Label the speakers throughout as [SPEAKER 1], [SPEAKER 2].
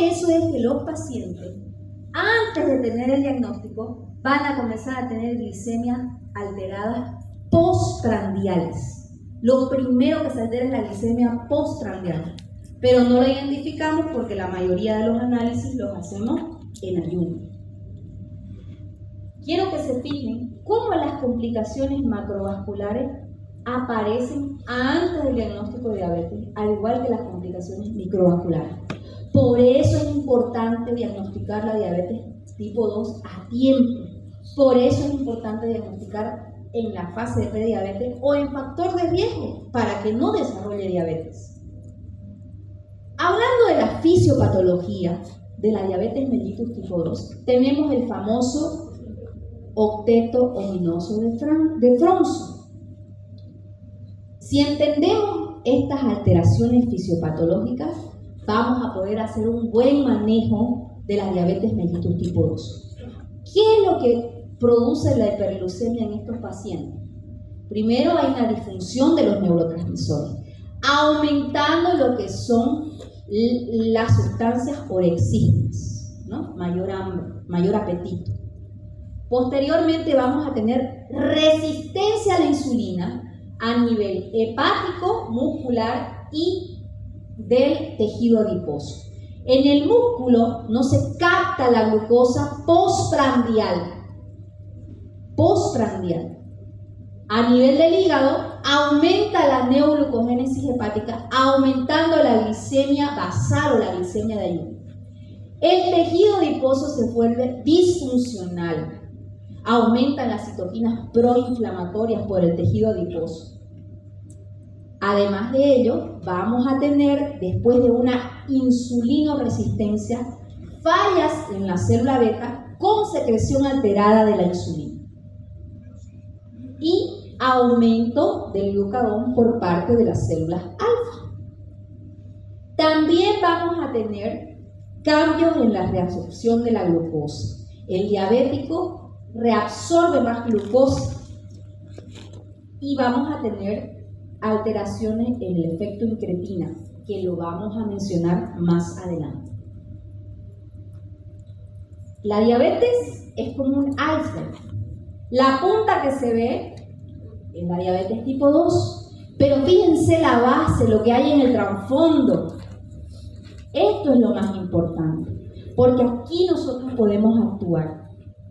[SPEAKER 1] eso es que los pacientes, antes de tener el diagnóstico, van a comenzar a tener glicemias alteradas postprandiales. Lo primero que se altera es la glicemia postprandial, pero no la identificamos porque la mayoría de los análisis los hacemos en ayuno. Quiero que se fijen cómo las complicaciones macrovasculares aparecen antes del diagnóstico de diabetes, al igual que las complicaciones microvasculares. Por eso es importante diagnosticar la diabetes tipo 2 a tiempo. Por eso es importante diagnosticar en la fase de prediabetes o en factor de riesgo para que no desarrolle diabetes. Hablando de la fisiopatología de la diabetes mellitus tipo 2, tenemos el famoso octeto ominoso de Fronzo. Si entendemos estas alteraciones fisiopatológicas, vamos a poder hacer un buen manejo de la diabetes mellitus tipo 2. ¿Qué es lo que produce la hiperglucemia en estos pacientes? Primero hay una disfunción de los neurotransmisores, aumentando lo que son las sustancias orexígenas, ¿no? Mayor hambre, mayor apetito. Posteriormente vamos a tener resistencia a la insulina a nivel hepático, muscular y del tejido adiposo. En el músculo no se capta la glucosa postprandial. A nivel del hígado aumenta la neoglucogénesis hepática, aumentando la glicemia basal o la glicemia de ayuno. El tejido adiposo se vuelve disfuncional. Aumentan las citoquinas proinflamatorias por el tejido adiposo. Además de ello, vamos a tener, después de una insulinoresistencia, fallas en la célula beta con secreción alterada de la insulina y aumento del glucagón por parte de las células alfa. También vamos a tener cambios en la reabsorción de la glucosa. El diabético reabsorbe más glucosa y vamos a tener alteraciones en el efecto incretina, que lo vamos a mencionar más adelante. La diabetes es como un iceberg. La punta que se ve es la diabetes tipo 2, pero fíjense la base, lo que hay en el trasfondo. Esto es lo más importante, porque aquí nosotros podemos actuar.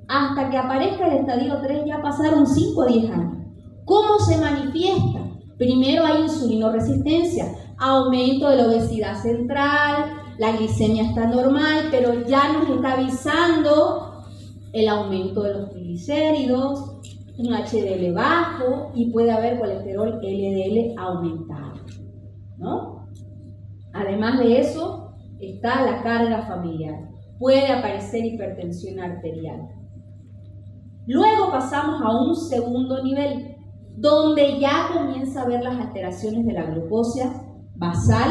[SPEAKER 1] Hasta que aparezca el estadio 3 ya pasaron 5 o 10 años. ¿Cómo se manifiesta? Primero hay insulinoresistencia, aumento de la obesidad central, la glicemia está normal, pero ya nos está avisando el aumento de los triglicéridos, un HDL bajo y puede haber colesterol LDL aumentado, ¿no? Además de eso está la carga familiar. Puede aparecer hipertensión arterial. Luego pasamos a un segundo nivel, donde ya comienza a ver las alteraciones de la glucosa basal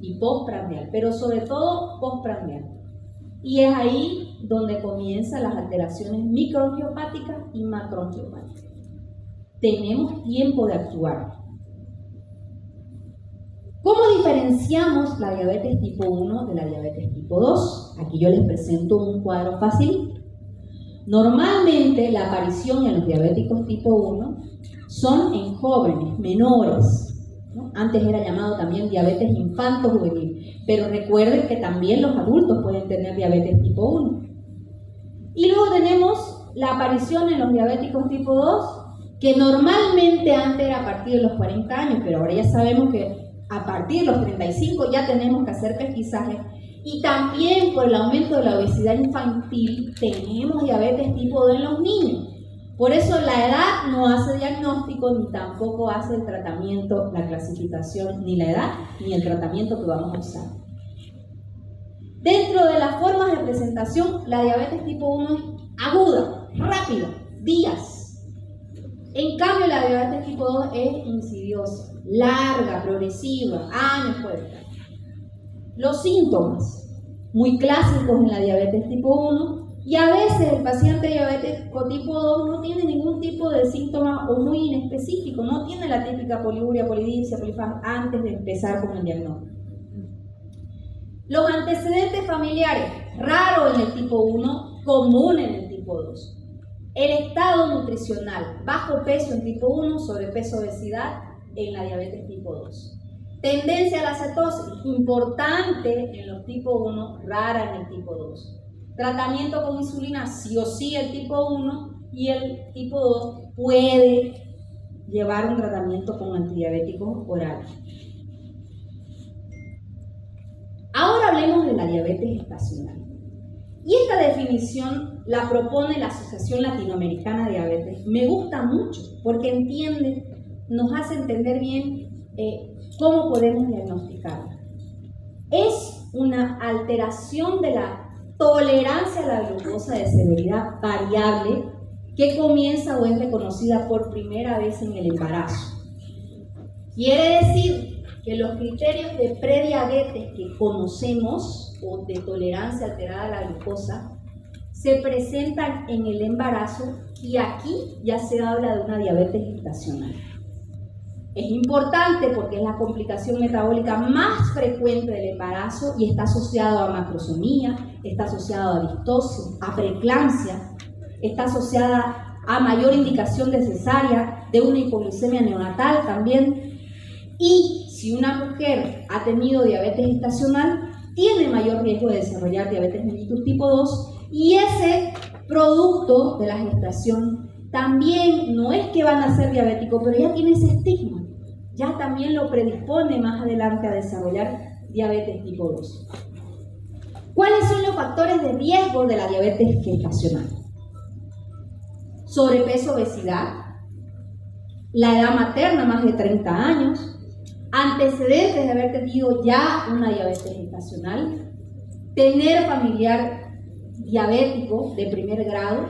[SPEAKER 1] y postprandial, pero sobre todo postprandial. Y es ahí donde comienzan las alteraciones microangiopáticas y macroangiopáticas. Tenemos tiempo de actuar. ¿Cómo diferenciamos la diabetes tipo 1 de la diabetes tipo 2? Aquí yo les presento un cuadro fácil. Normalmente la aparición en los diabéticos tipo 1 son en jóvenes, menores, ¿no? Antes era llamado también diabetes infanto-juvenil, pero recuerden que también los adultos pueden tener diabetes tipo 1. Y luego tenemos la aparición en los diabéticos tipo 2, que normalmente antes era a partir de los 40 años, pero ahora ya sabemos que a partir de los 35 ya tenemos que hacer pesquisaje. Y también por el aumento de la obesidad infantil tenemos diabetes tipo 2 en los niños. Por eso la edad no hace diagnóstico ni tampoco hace el tratamiento, la clasificación, ni la edad ni el tratamiento que vamos a usar. Dentro de las formas de presentación, la diabetes tipo 1 es aguda, rápida, días. En cambio, la diabetes tipo 2 es insidiosa, larga, progresiva, años puede estar. Los síntomas, muy clásicos en la diabetes tipo 1, y a veces el paciente diabético tipo 2 no tiene ningún tipo de síntoma o muy inespecífico, no tiene la típica poliuria, polidipsia, polifag antes de empezar con el diagnóstico. Los antecedentes familiares, raro en el tipo 1, común en el tipo 2. El estado nutricional, bajo peso en tipo 1, sobrepeso, obesidad en la diabetes tipo 2. Tendencia a la cetosis, importante en los tipo 1, rara en el tipo 2. Tratamiento con insulina, sí o sí el tipo 1, y el tipo 2 puede llevar un tratamiento con antidiabéticos orales. Ahora hablemos de la diabetes estacional. Y esta definición la propone la Asociación Latinoamericana de Diabetes. Me gusta mucho porque nos hace entender bien cómo podemos diagnosticarla. Es una alteración de la tolerancia a la glucosa de severidad variable que comienza o es reconocida por primera vez en el embarazo. Quiere decir que los criterios de prediabetes que conocemos o de tolerancia alterada a la glucosa se presentan en el embarazo y aquí ya se habla de una diabetes gestacional. Es importante porque es la complicación metabólica más frecuente del embarazo y está asociado a macrosomía, está asociado a distosis, a preeclampsia, está asociada a mayor indicación de cesárea, de una hipoglucemia neonatal también. Y si una mujer ha tenido diabetes gestacional, tiene mayor riesgo de desarrollar diabetes mellitus tipo 2 y ese producto de la gestación también no es que van a ser diabéticos, pero ya tiene ese estigma. Ya también lo predispone más adelante a desarrollar diabetes tipo 2. ¿Cuáles son los factores de riesgo de la diabetes gestacional? Sobrepeso, obesidad, la edad materna más de 30 años, antecedentes de haber tenido ya una diabetes gestacional, tener familiar diabético de primer grado,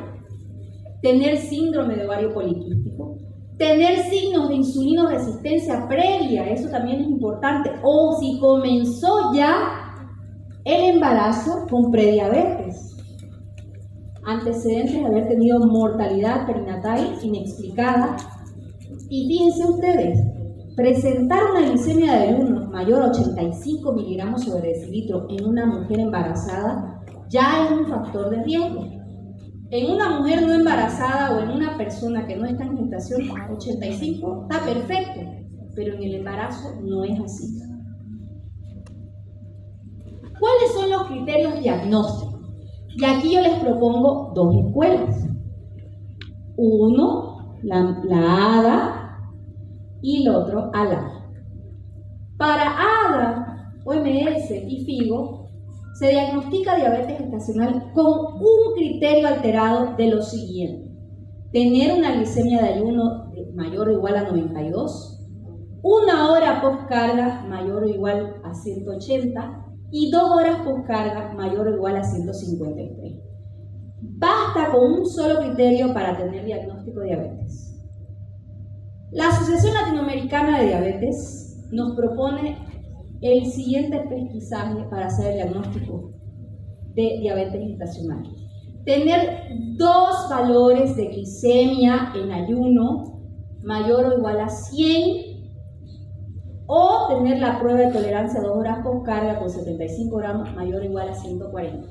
[SPEAKER 1] tener síndrome de ovario poliquístico, tener signos de insulinoresistencia previa, eso también es importante, o si comenzó ya el embarazo con prediabetes, antecedentes de haber tenido mortalidad perinatal inexplicada, y fíjense ustedes, presentar una glicemia de ayuno mayor a 85 miligramos sobre decilitro en una mujer embarazada ya es un factor de riesgo. En una mujer no embarazada o en una persona que no está en gestación, 85 está perfecto, pero en el embarazo no es así. ¿Cuáles son los criterios diagnósticos? Y aquí yo les propongo dos escuelas. Uno, la ADA, y el otro ALA. Para ADA, OMS y FIGO se diagnostica diabetes gestacional con un criterio alterado de lo siguiente: tener una glicemia de ayuno mayor o igual a 92, una hora postcarga mayor o igual a 180 y 2 horas postcarga mayor o igual a 153. Basta con un solo criterio para tener diagnóstico de diabetes. La Asociación Latinoamericana de Diabetes nos propone el siguiente pesquisaje para hacer el diagnóstico de diabetes gestacional. Tener 2 valores de glicemia en ayuno mayor o igual a 100 o tener la prueba de tolerancia 2 horas postcarga con 75 gramos mayor o igual a 140.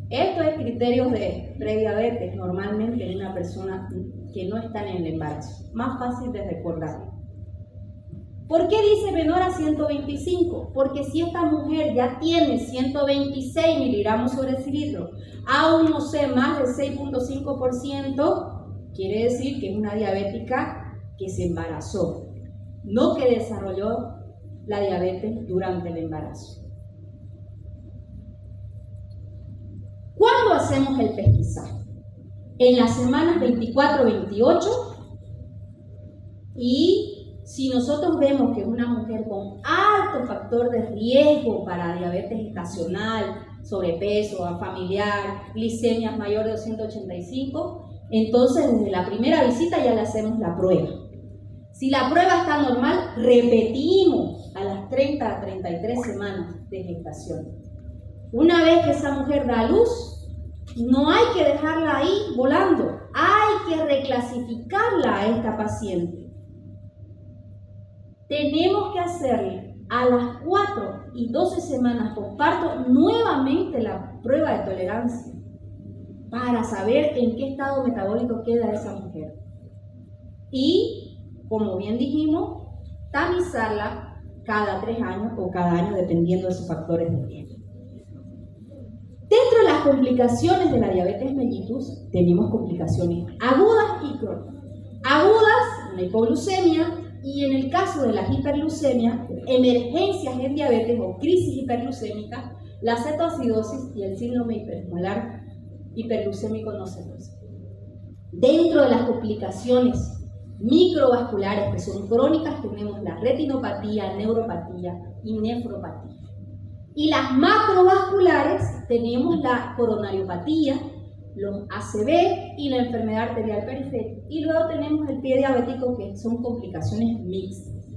[SPEAKER 1] Esto es criterios de prediabetes normalmente en una persona que no está en el embarazo. Más fácil de recordar. ¿Por qué dice menor a 125? Porque si esta mujer ya tiene 126 miligramos sobre decilitro, aún no sé, más del 6.5%, quiere decir que es una diabética que se embarazó, no que desarrolló la diabetes durante el embarazo. ¿Cuándo hacemos el pesquisaje? En las semanas 24-28, y si nosotros vemos que es una mujer con alto factor de riesgo para diabetes gestacional, sobrepeso, familiar, glicemias mayor de 285, entonces desde la primera visita ya le hacemos la prueba. Si la prueba está normal, repetimos a las 30 a 33 semanas de gestación. Una vez que esa mujer da a luz, no hay que dejarla ahí volando, hay que reclasificarla a esta paciente. Tenemos que hacerle A las 4 y 12 semanas postparto, nuevamente la prueba de tolerancia para saber en qué estado metabólico queda esa mujer. Y, como bien dijimos, tamizarla cada 3 años o cada año, dependiendo de sus factores de riesgo. Dentro de las complicaciones de la diabetes mellitus, tenemos complicaciones agudas y crónicas. Agudas, una hipoglucemia, y en el caso de las hiperglucemias, emergencias en diabetes o crisis hiperglucémica, la cetoacidosis y el síndrome hiperesmolar hiperglucémico no cetoso. Dentro de las complicaciones microvasculares que son crónicas, tenemos la retinopatía, neuropatía y nefropatía. Y las macrovasculares tenemos la coronariopatía, los ACV y la enfermedad arterial periférica. Y luego tenemos el pie diabético, que son complicaciones mixtas.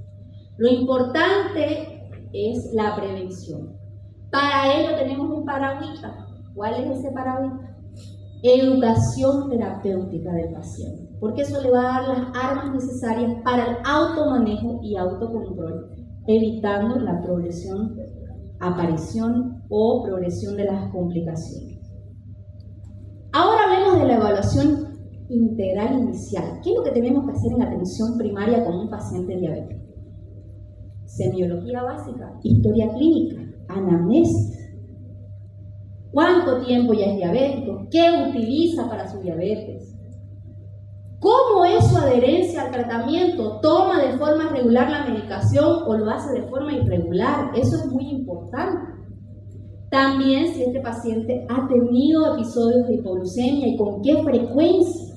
[SPEAKER 1] Lo importante es la prevención. Para ello tenemos un paragüita. ¿Cuál es ese paragüita? Educación terapéutica del paciente, porque eso le va a dar las armas necesarias para el automanejo y autocontrol, evitando la progresión, aparición o progresión de las complicaciones. Ahora hablemos de la evaluación integral inicial. ¿Qué es lo que tenemos que hacer en atención primaria con un paciente diabético? Semiología básica, historia clínica, anamnesis. ¿Cuánto tiempo ya es diabético? ¿Qué utiliza para su diabetes? ¿Cómo es su adherencia al tratamiento? ¿Toma de forma regular la medicación o lo hace de forma irregular? Eso es muy importante. También si este paciente ha tenido episodios de hipoglucemia y con qué frecuencia.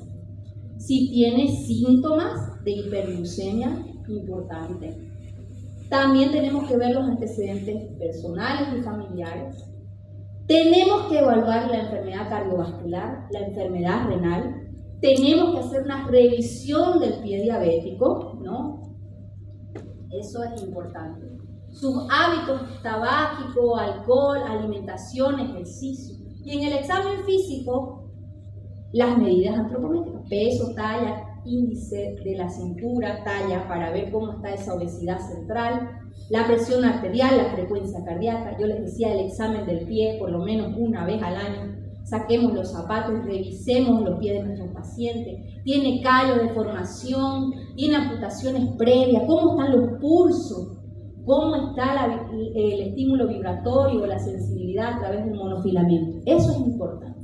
[SPEAKER 1] Si tiene síntomas de hiperglucemia, importante. También tenemos que ver los antecedentes personales y familiares. Tenemos que evaluar la enfermedad cardiovascular, la enfermedad renal. Tenemos que hacer una revisión del pie diabético, ¿no? Eso es importante. Sus hábitos tabáquico, alcohol, alimentación, ejercicio. Y en el examen físico, las medidas antropométricas, peso, talla, índice de la cintura, talla, para ver cómo está esa obesidad central, la presión arterial, la frecuencia cardíaca. Yo les decía, el examen del pie, por lo menos una vez al año. Saquemos los zapatos, revisemos los pies de nuestros pacientes. Tiene callo, deformación, tiene amputaciones previas, cómo están los pulsos, cómo está el estímulo vibratorio, la sensibilidad a través del monofilamento. Eso es importante.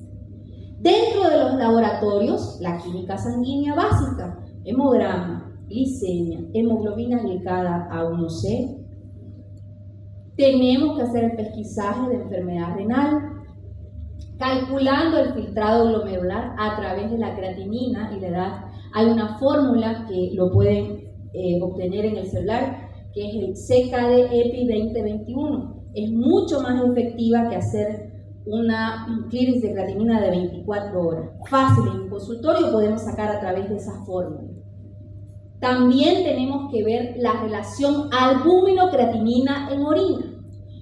[SPEAKER 1] Dentro de los laboratorios, la química sanguínea básica, hemograma, glicemia, hemoglobina glicada A1C. Tenemos que hacer el pesquisaje de enfermedad renal, calculando el filtrado glomerular a través de la creatinina y la edad. Hay una fórmula que lo pueden obtener en el celular, que es el CKD-EPI 2021. Es mucho más efectiva que hacer una clearance de creatinina de 24 horas. Fácil, en un consultorio podemos sacar a través de esa fórmula. También tenemos que ver la relación albúmino-creatinina en orina.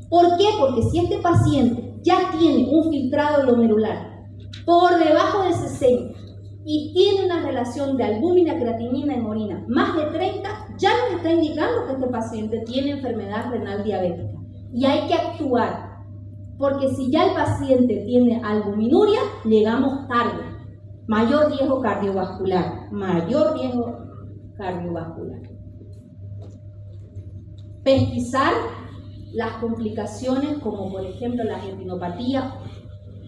[SPEAKER 1] ¿Por qué? Porque si este paciente ya tiene un filtrado glomerular por debajo de 60 y tiene una relación de albúmina-creatinina en orina más de 30, ya nos está indicando que este paciente tiene enfermedad renal diabética. Y hay que actuar, porque si ya el paciente tiene albuminuria, llegamos tarde. Mayor riesgo cardiovascular, mayor riesgo cardiovascular. Pesquisar las complicaciones, como por ejemplo la retinopatía.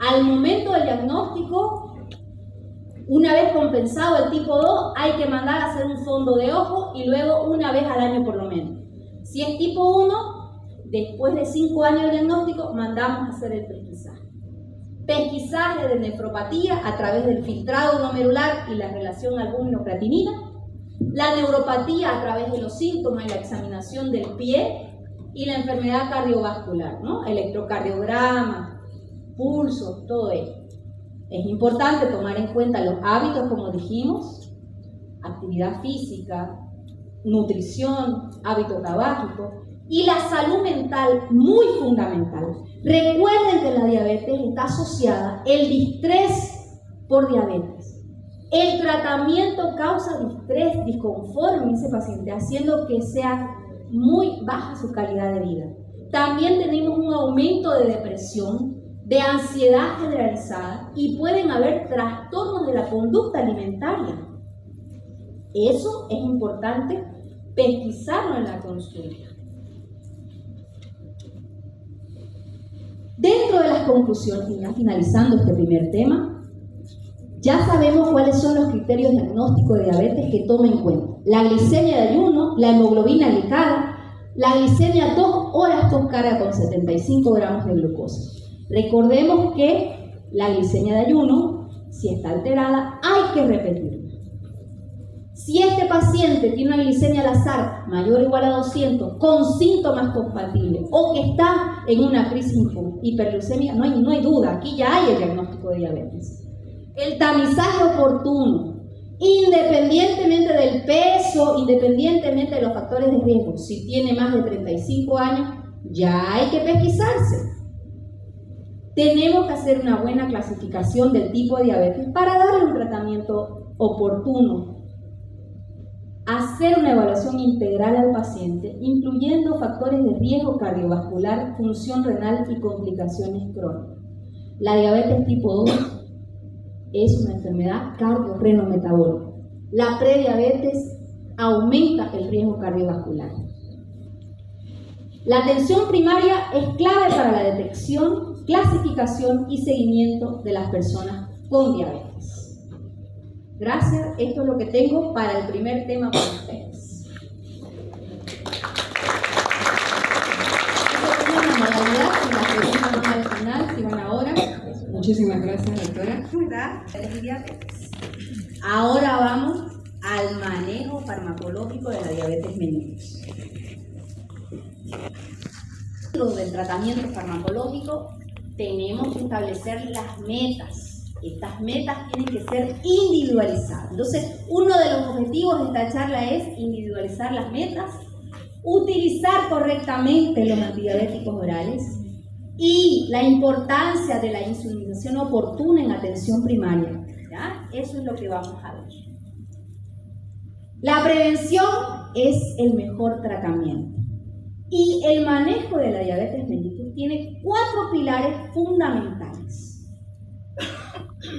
[SPEAKER 1] Al momento del diagnóstico, una vez compensado el tipo 2, hay que mandar a hacer un fondo de ojo y luego una vez al año por lo menos. Si es tipo 1, después de 5 años de diagnóstico, mandamos a hacer el pesquisaje. Pesquisaje de nefropatía a través del filtrado glomerular y la relación albúmino-creatinina. La neuropatía a través de los síntomas y la examinación del pie. Y la enfermedad cardiovascular, ¿no? Electrocardiograma, pulso, todo ello. Es importante tomar en cuenta los hábitos, como dijimos, actividad física, nutrición, hábito tabáquico y la salud mental, muy fundamental. Recuerden que la diabetes está asociada el distrés por diabetes. El tratamiento causa distrés, disconfort en ese paciente, haciendo que sea muy baja su calidad de vida. También tenemos un aumento de depresión, de ansiedad generalizada y pueden haber trastornos de la conducta alimentaria. Eso es importante pesquisarlo en la consulta. Dentro de las conclusiones, y ya finalizando este primer tema, ya sabemos cuáles son los criterios diagnósticos de diabetes que toma en cuenta. La glicemia de ayuno, la hemoglobina glicada, la glicemia 2 horas post carga con 75 gramos de glucosa. Recordemos que la glicemia de ayuno, si está alterada, hay que repetirla. Si este paciente tiene una glicemia al azar mayor o igual a 200 con síntomas compatibles o que está en una crisis hiperglucémica, no hay duda, aquí ya hay el diagnóstico de diabetes. El tamizaje oportuno, independientemente del peso, independientemente de los factores de riesgo, si tiene más de 35 años, ya hay que pesquisarse. Tenemos que hacer una buena clasificación del tipo de diabetes para darle un tratamiento oportuno. Hacer una evaluación integral al paciente, incluyendo factores de riesgo cardiovascular, función renal y complicaciones crónicas. La diabetes tipo 2 es una enfermedad cardiorrenometabólica. La prediabetes aumenta el riesgo cardiovascular. La atención primaria es clave para la detección, clasificación y seguimiento de las personas con diabetes. Gracias, esto es lo que tengo para el primer tema con ustedes. Esta es una modalidad y las preguntas van al final, si van ahora.
[SPEAKER 2] Muchísimas gracias, doctora.
[SPEAKER 1] Ahora vamos al manejo farmacológico de la diabetes mellitus. Dentro del tratamiento farmacológico tenemos que establecer las metas. Estas metas tienen que ser individualizadas. Entonces, uno de los objetivos de esta charla es individualizar las metas, utilizar correctamente los antidiabéticos orales y la importancia de la insulinización oportuna en atención primaria. ¿Ya? Eso es lo que vamos a ver. La prevención es el mejor tratamiento. Y el manejo de la diabetes mellitus tiene 4 pilares fundamentales.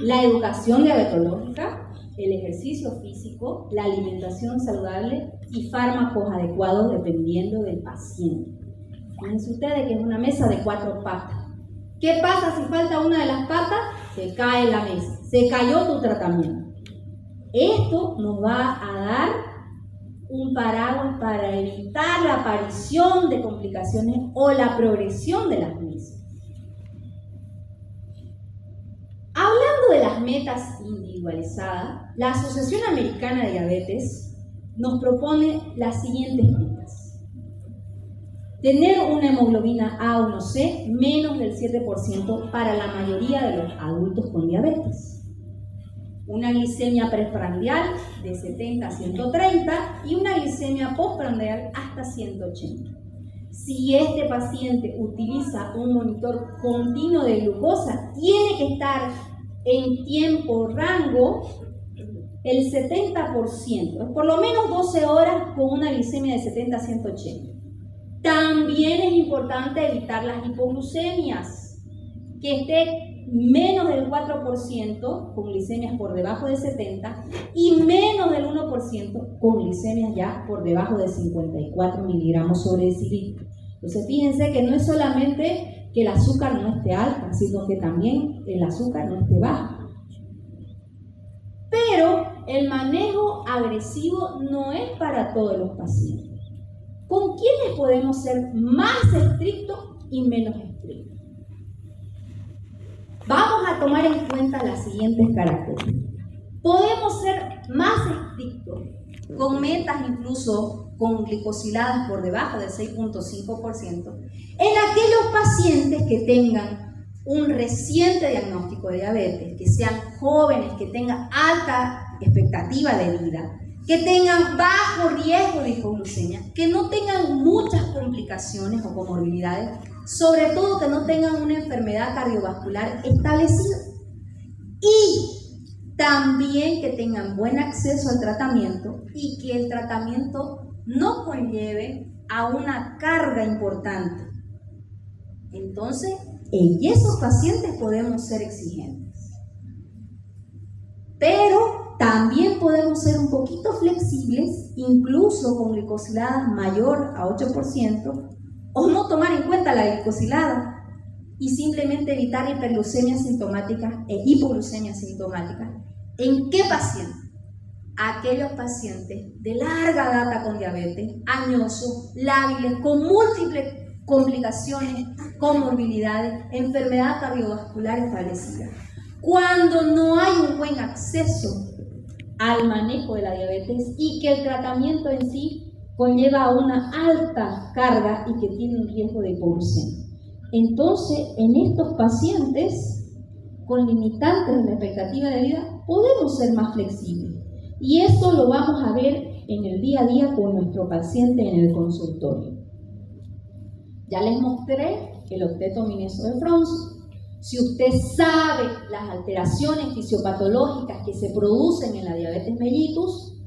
[SPEAKER 1] La educación diabetológica, el ejercicio físico, la alimentación saludable y fármacos adecuados dependiendo del paciente. Fíjense ustedes que es una mesa de 4 patas. ¿Qué pasa si falta una de las patas? Se cae la mesa, se cayó tu tratamiento. Esto nos va a dar un paraguas para evitar la aparición de complicaciones o la progresión de las mismas. Hablando de las metas individualizadas, la Asociación Americana de Diabetes nos propone las siguientes metas. Tener una hemoglobina A1C menos del 7% para la mayoría de los adultos con diabetes. Una glicemia preprandial de 70 a 130 y una glicemia postprandial hasta 180. Si este paciente utiliza un monitor continuo de glucosa, tiene que estar en tiempo rango el 70%, por lo menos 12 horas con una glicemia de 70 a 180. También es importante evitar las hipoglucemias, que esté menos del 4% con glicemias por debajo de 70 y menos del 1% con glicemias ya por debajo de 54 miligramos sobre decilitro. Entonces fíjense que no es solamente que el azúcar no esté alta, sino que también el azúcar no esté baja. Pero el manejo agresivo no es para todos los pacientes. ¿Con quiénes podemos ser más estrictos y menos estrictos? Vamos a tomar en cuenta las siguientes características. Podemos ser más estrictos, con metas incluso con glicosiladas por debajo del 6.5%, en aquellos pacientes que tengan un reciente diagnóstico de diabetes, que sean jóvenes, que tengan alta expectativa de vida, que tengan bajo riesgo de hipoglucemia, que no tengan muchas complicaciones o comorbilidades, sobre todo que no tengan una enfermedad cardiovascular establecida y también que tengan buen acceso al tratamiento y que el tratamiento no conlleve a una carga importante. Entonces, en esos pacientes podemos ser exigentes. Pero también podemos ser un poquito flexibles, incluso con glicosilada mayor a 8%, o no tomar en cuenta la glicosilada y simplemente evitar hiperglucemia sintomática e hipoglucemia sintomática. ¿En qué pacientes? Aquellos pacientes de larga data con diabetes, añosos, lábiles, con múltiples complicaciones, comorbilidades, enfermedad cardiovascular establecida. Cuando no hay un buen acceso al manejo de la diabetes y que el tratamiento en sí conlleva una alta carga y que tiene un riesgo de hipoglucemia. Entonces, en estos pacientes con limitantes en la expectativa de vida, podemos ser más flexibles. Y esto lo vamos a ver en el día a día con nuestro paciente en el consultorio. Ya les mostré el octeto mineso de Fronso. Si usted sabe las alteraciones fisiopatológicas que se producen en la diabetes mellitus,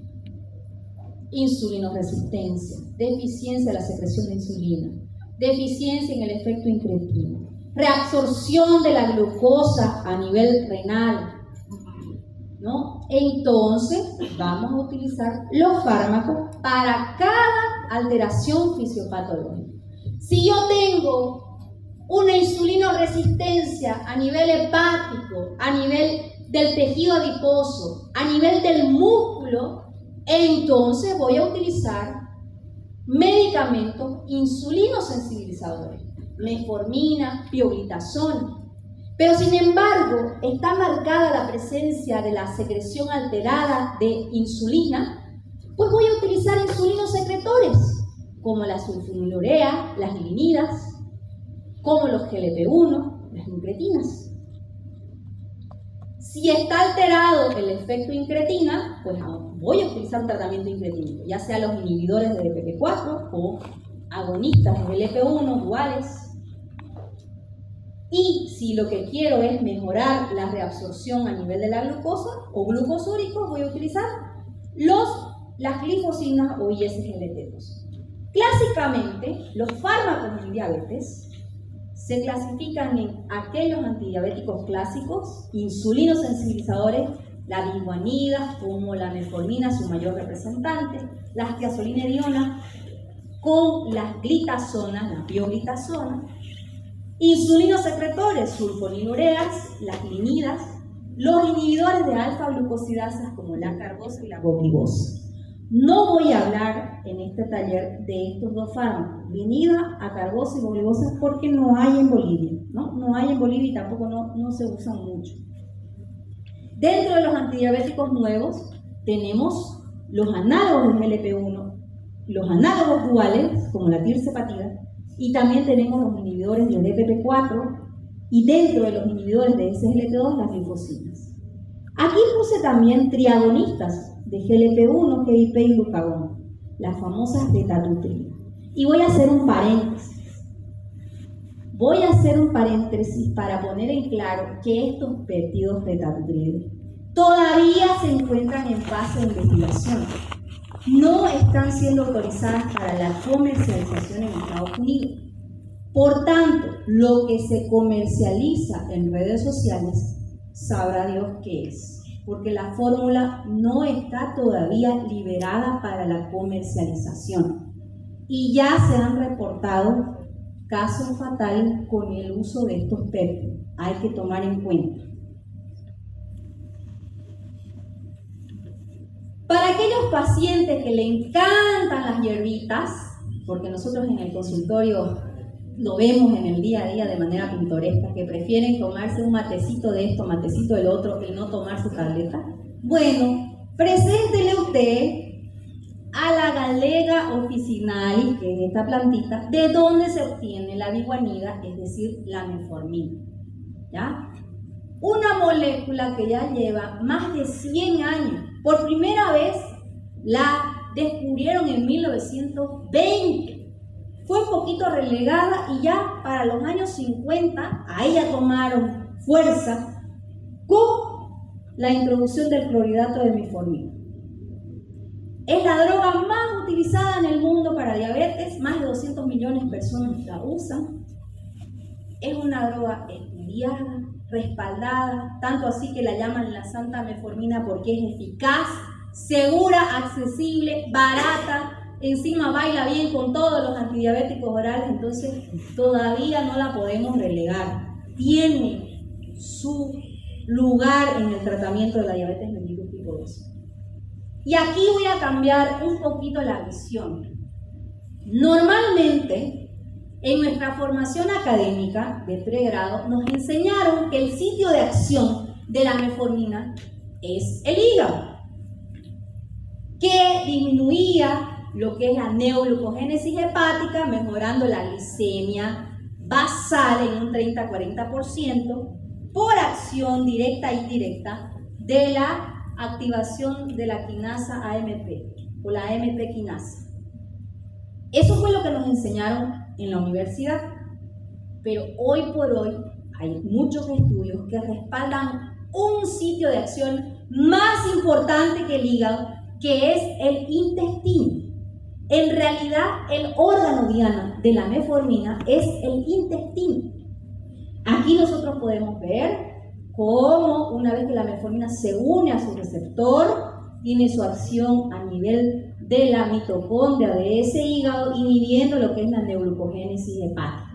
[SPEAKER 1] insulinoresistencia, deficiencia de la secreción de insulina, deficiencia en el efecto incretino, reabsorción de la glucosa a nivel renal, ¿no? Entonces vamos a utilizar los fármacos para cada alteración fisiopatológica. Si yo tengo una insulinoresistencia a nivel hepático, a nivel del tejido adiposo, a nivel del músculo, entonces voy a utilizar medicamentos insulinosensibilizadores, metformina, pioglitazona. Pero sin embargo, está marcada la presencia de la secreción alterada de insulina, pues voy a utilizar insulinosecretores, como la sulfonilurea, las lipinidas, como los GLP-1, las incretinas. Si está alterado el efecto incretina, pues voy a utilizar un tratamiento incretínico, ya sea los inhibidores de DPP4 o agonistas de GLP-1 duales. Y si lo que quiero es mejorar la reabsorción a nivel de la glucosa o glucosúricos, voy a utilizar las glifosinas o ISGLT2. Clásicamente, los fármacos en diabetes se clasifican en aquellos antidiabéticos clásicos, insulinosensibilizadores, la biguanida, como la metformina, su mayor representante, las tiazolinediona, con las glitazonas, la pioglitazona, insulinosecretores, sulfonilureas, las linidas, los inhibidores de alfa-glucosidasas como la carbosa y la voglibosa. No voy a hablar en este taller de estos dos fármacos, linida, acarbosa y voglibosa, porque no hay en Bolivia, no hay en Bolivia y tampoco no se usan mucho. Dentro de los antidiabéticos nuevos tenemos los análogos del GLP-1, los análogos duales como la tirzepatida, y también tenemos los inhibidores del DPP4 y dentro de los inhibidores de SGLT2 las glifosinas. Aquí puse también triagonistas de GLP-1, GIP y glucagón, las famosas betalutrina. Y voy a hacer un paréntesis para poner en claro que estos péptidos betalutrinos todavía se encuentran en fase de investigación. No están siendo autorizadas para la comercialización en Estados Unidos. Por tanto, lo que se comercializa en redes sociales, sabrá Dios qué es, porque la fórmula no está todavía liberada para la comercialización. Y ya se han reportado casos fatales con el uso de estos péptidos. Hay que tomar en cuenta. Para aquellos pacientes que le encantan las hierbitas, porque nosotros en el consultorio lo vemos en el día a día de manera pintoresca, que prefieren tomarse un matecito de esto, matecito del otro, y no tomar su tableta. Bueno, preséntele usted a la Galega officinalis, que es esta plantita, de donde se obtiene la biguanida, es decir, la metformina, ¿ya? Una molécula que ya lleva más de 100 años. Por primera vez la descubrieron en 1920. Fue un poquito relegada y ya para los años 50 a ella tomaron fuerza con la introducción del clorhidrato de metformina. Es la droga más utilizada en el mundo para diabetes, más de 200 millones de personas la usan. Es una droga estudiada, respaldada, tanto así que la llaman la santa metformina porque es eficaz, segura, accesible, barata, encima baila bien con todos los antidiabéticos orales, entonces todavía no la podemos relegar. Tiene su lugar en el tratamiento de la diabetes mellitus tipo 2. Y aquí voy a cambiar un poquito la visión. Normalmente, en nuestra formación académica de pregrado, nos enseñaron que el sitio de acción de la metformina es el hígado, que disminuía lo que es la neoglucogénesis hepática, mejorando la glicemia basal en un 30-40%, por acción directa e indirecta de la activación de la quinasa AMP o la AMP quinasa. Eso fue lo que nos enseñaron en la universidad, pero hoy por hoy hay muchos estudios que respaldan un sitio de acción más importante que el hígado, que es el intestino. En realidad, el órgano diana de la metformina es el intestino. Aquí nosotros podemos ver cómo una vez que la metformina se une a su receptor, tiene su acción a nivel de la mitocondria de ese hígado, inhibiendo lo que es la neoglucogénesis hepática.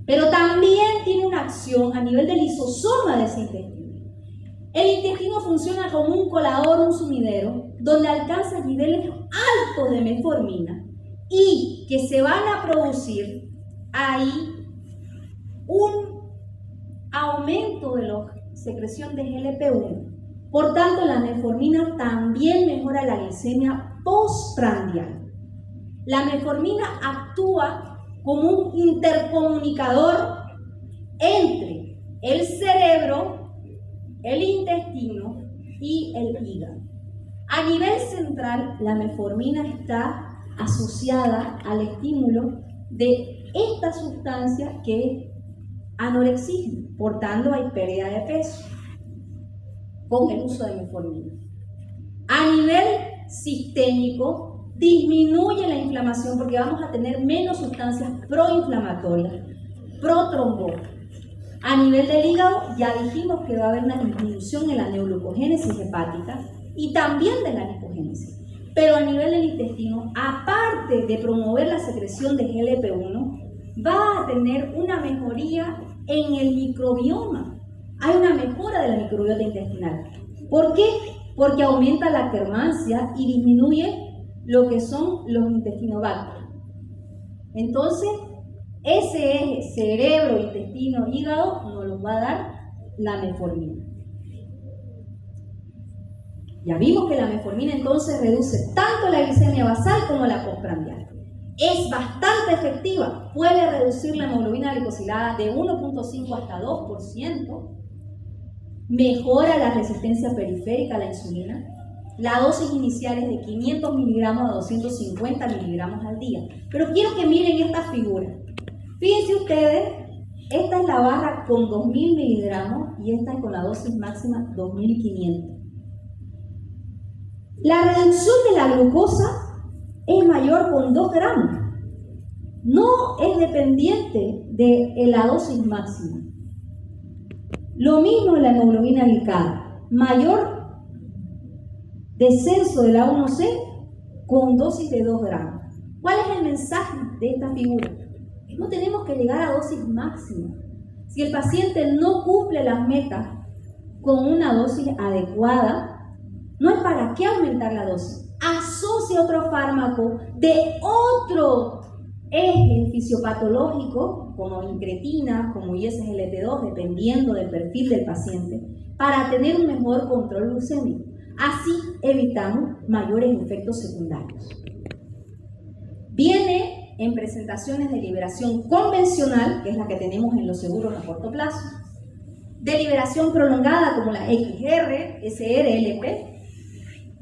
[SPEAKER 1] Pero también tiene una acción a nivel del lisosoma de ese intestino. El intestino funciona como un colador, un sumidero, donde alcanza niveles altos de metformina y que se van a producir ahí un aumento de la secreción de GLP-1. Por tanto, la metformina también mejora la glicemia postprandial. La metformina actúa como un intercomunicador entre el cerebro, el intestino y el hígado. A nivel central, la metformina está asociada al estímulo de esta sustancia que es anorexismo, por tanto hay pérdida de peso con el uso de metformina. A nivel sistémico, disminuye la inflamación porque vamos a tener menos sustancias proinflamatorias, protrombóticas. A nivel del hígado, ya dijimos que va a haber una disminución en la neoglucogénesis hepática y también de la lipogénesis. Pero a nivel del intestino, aparte de promover la secreción de GLP-1, va a tener una mejoría en el microbioma. Hay una mejora de la microbiota intestinal. ¿Por qué? Porque aumenta la quermancia y disminuye lo que son los intestinobacterios. Entonces, ese eje cerebro, intestino, hígado nos lo va a dar la metformina. Ya vimos que la metformina entonces reduce tanto la glicemia basal como la postprandial. Es bastante efectiva, puede reducir la hemoglobina glicosilada de 1.5 hasta 2%, mejora la resistencia periférica a la insulina. La dosis inicial es de 500 miligramos a 250 miligramos al día. Pero quiero que miren esta figura. Fíjense ustedes, esta es la barra con 2000 miligramos y esta es con la dosis máxima 2500. La reducción de la glucosa es mayor con 2 gramos. No es dependiente de la dosis máxima. Lo mismo en la hemoglobina glicada. Mayor descenso de la A1C con dosis de 2 gramos. ¿Cuál es el mensaje de esta figura? No tenemos que llegar a dosis máxima. Si el paciente no cumple las metas con una dosis adecuada, no hay para qué aumentar la dosis. Asocia otro fármaco de otro eje fisiopatológico, como incretina, como ISGLT2, dependiendo del perfil del paciente, para tener un mejor control glucémico. Así evitamos mayores efectos secundarios. Viene en presentaciones de liberación convencional, que es la que tenemos en los seguros a corto plazo, de liberación prolongada como la XR, SR-LP.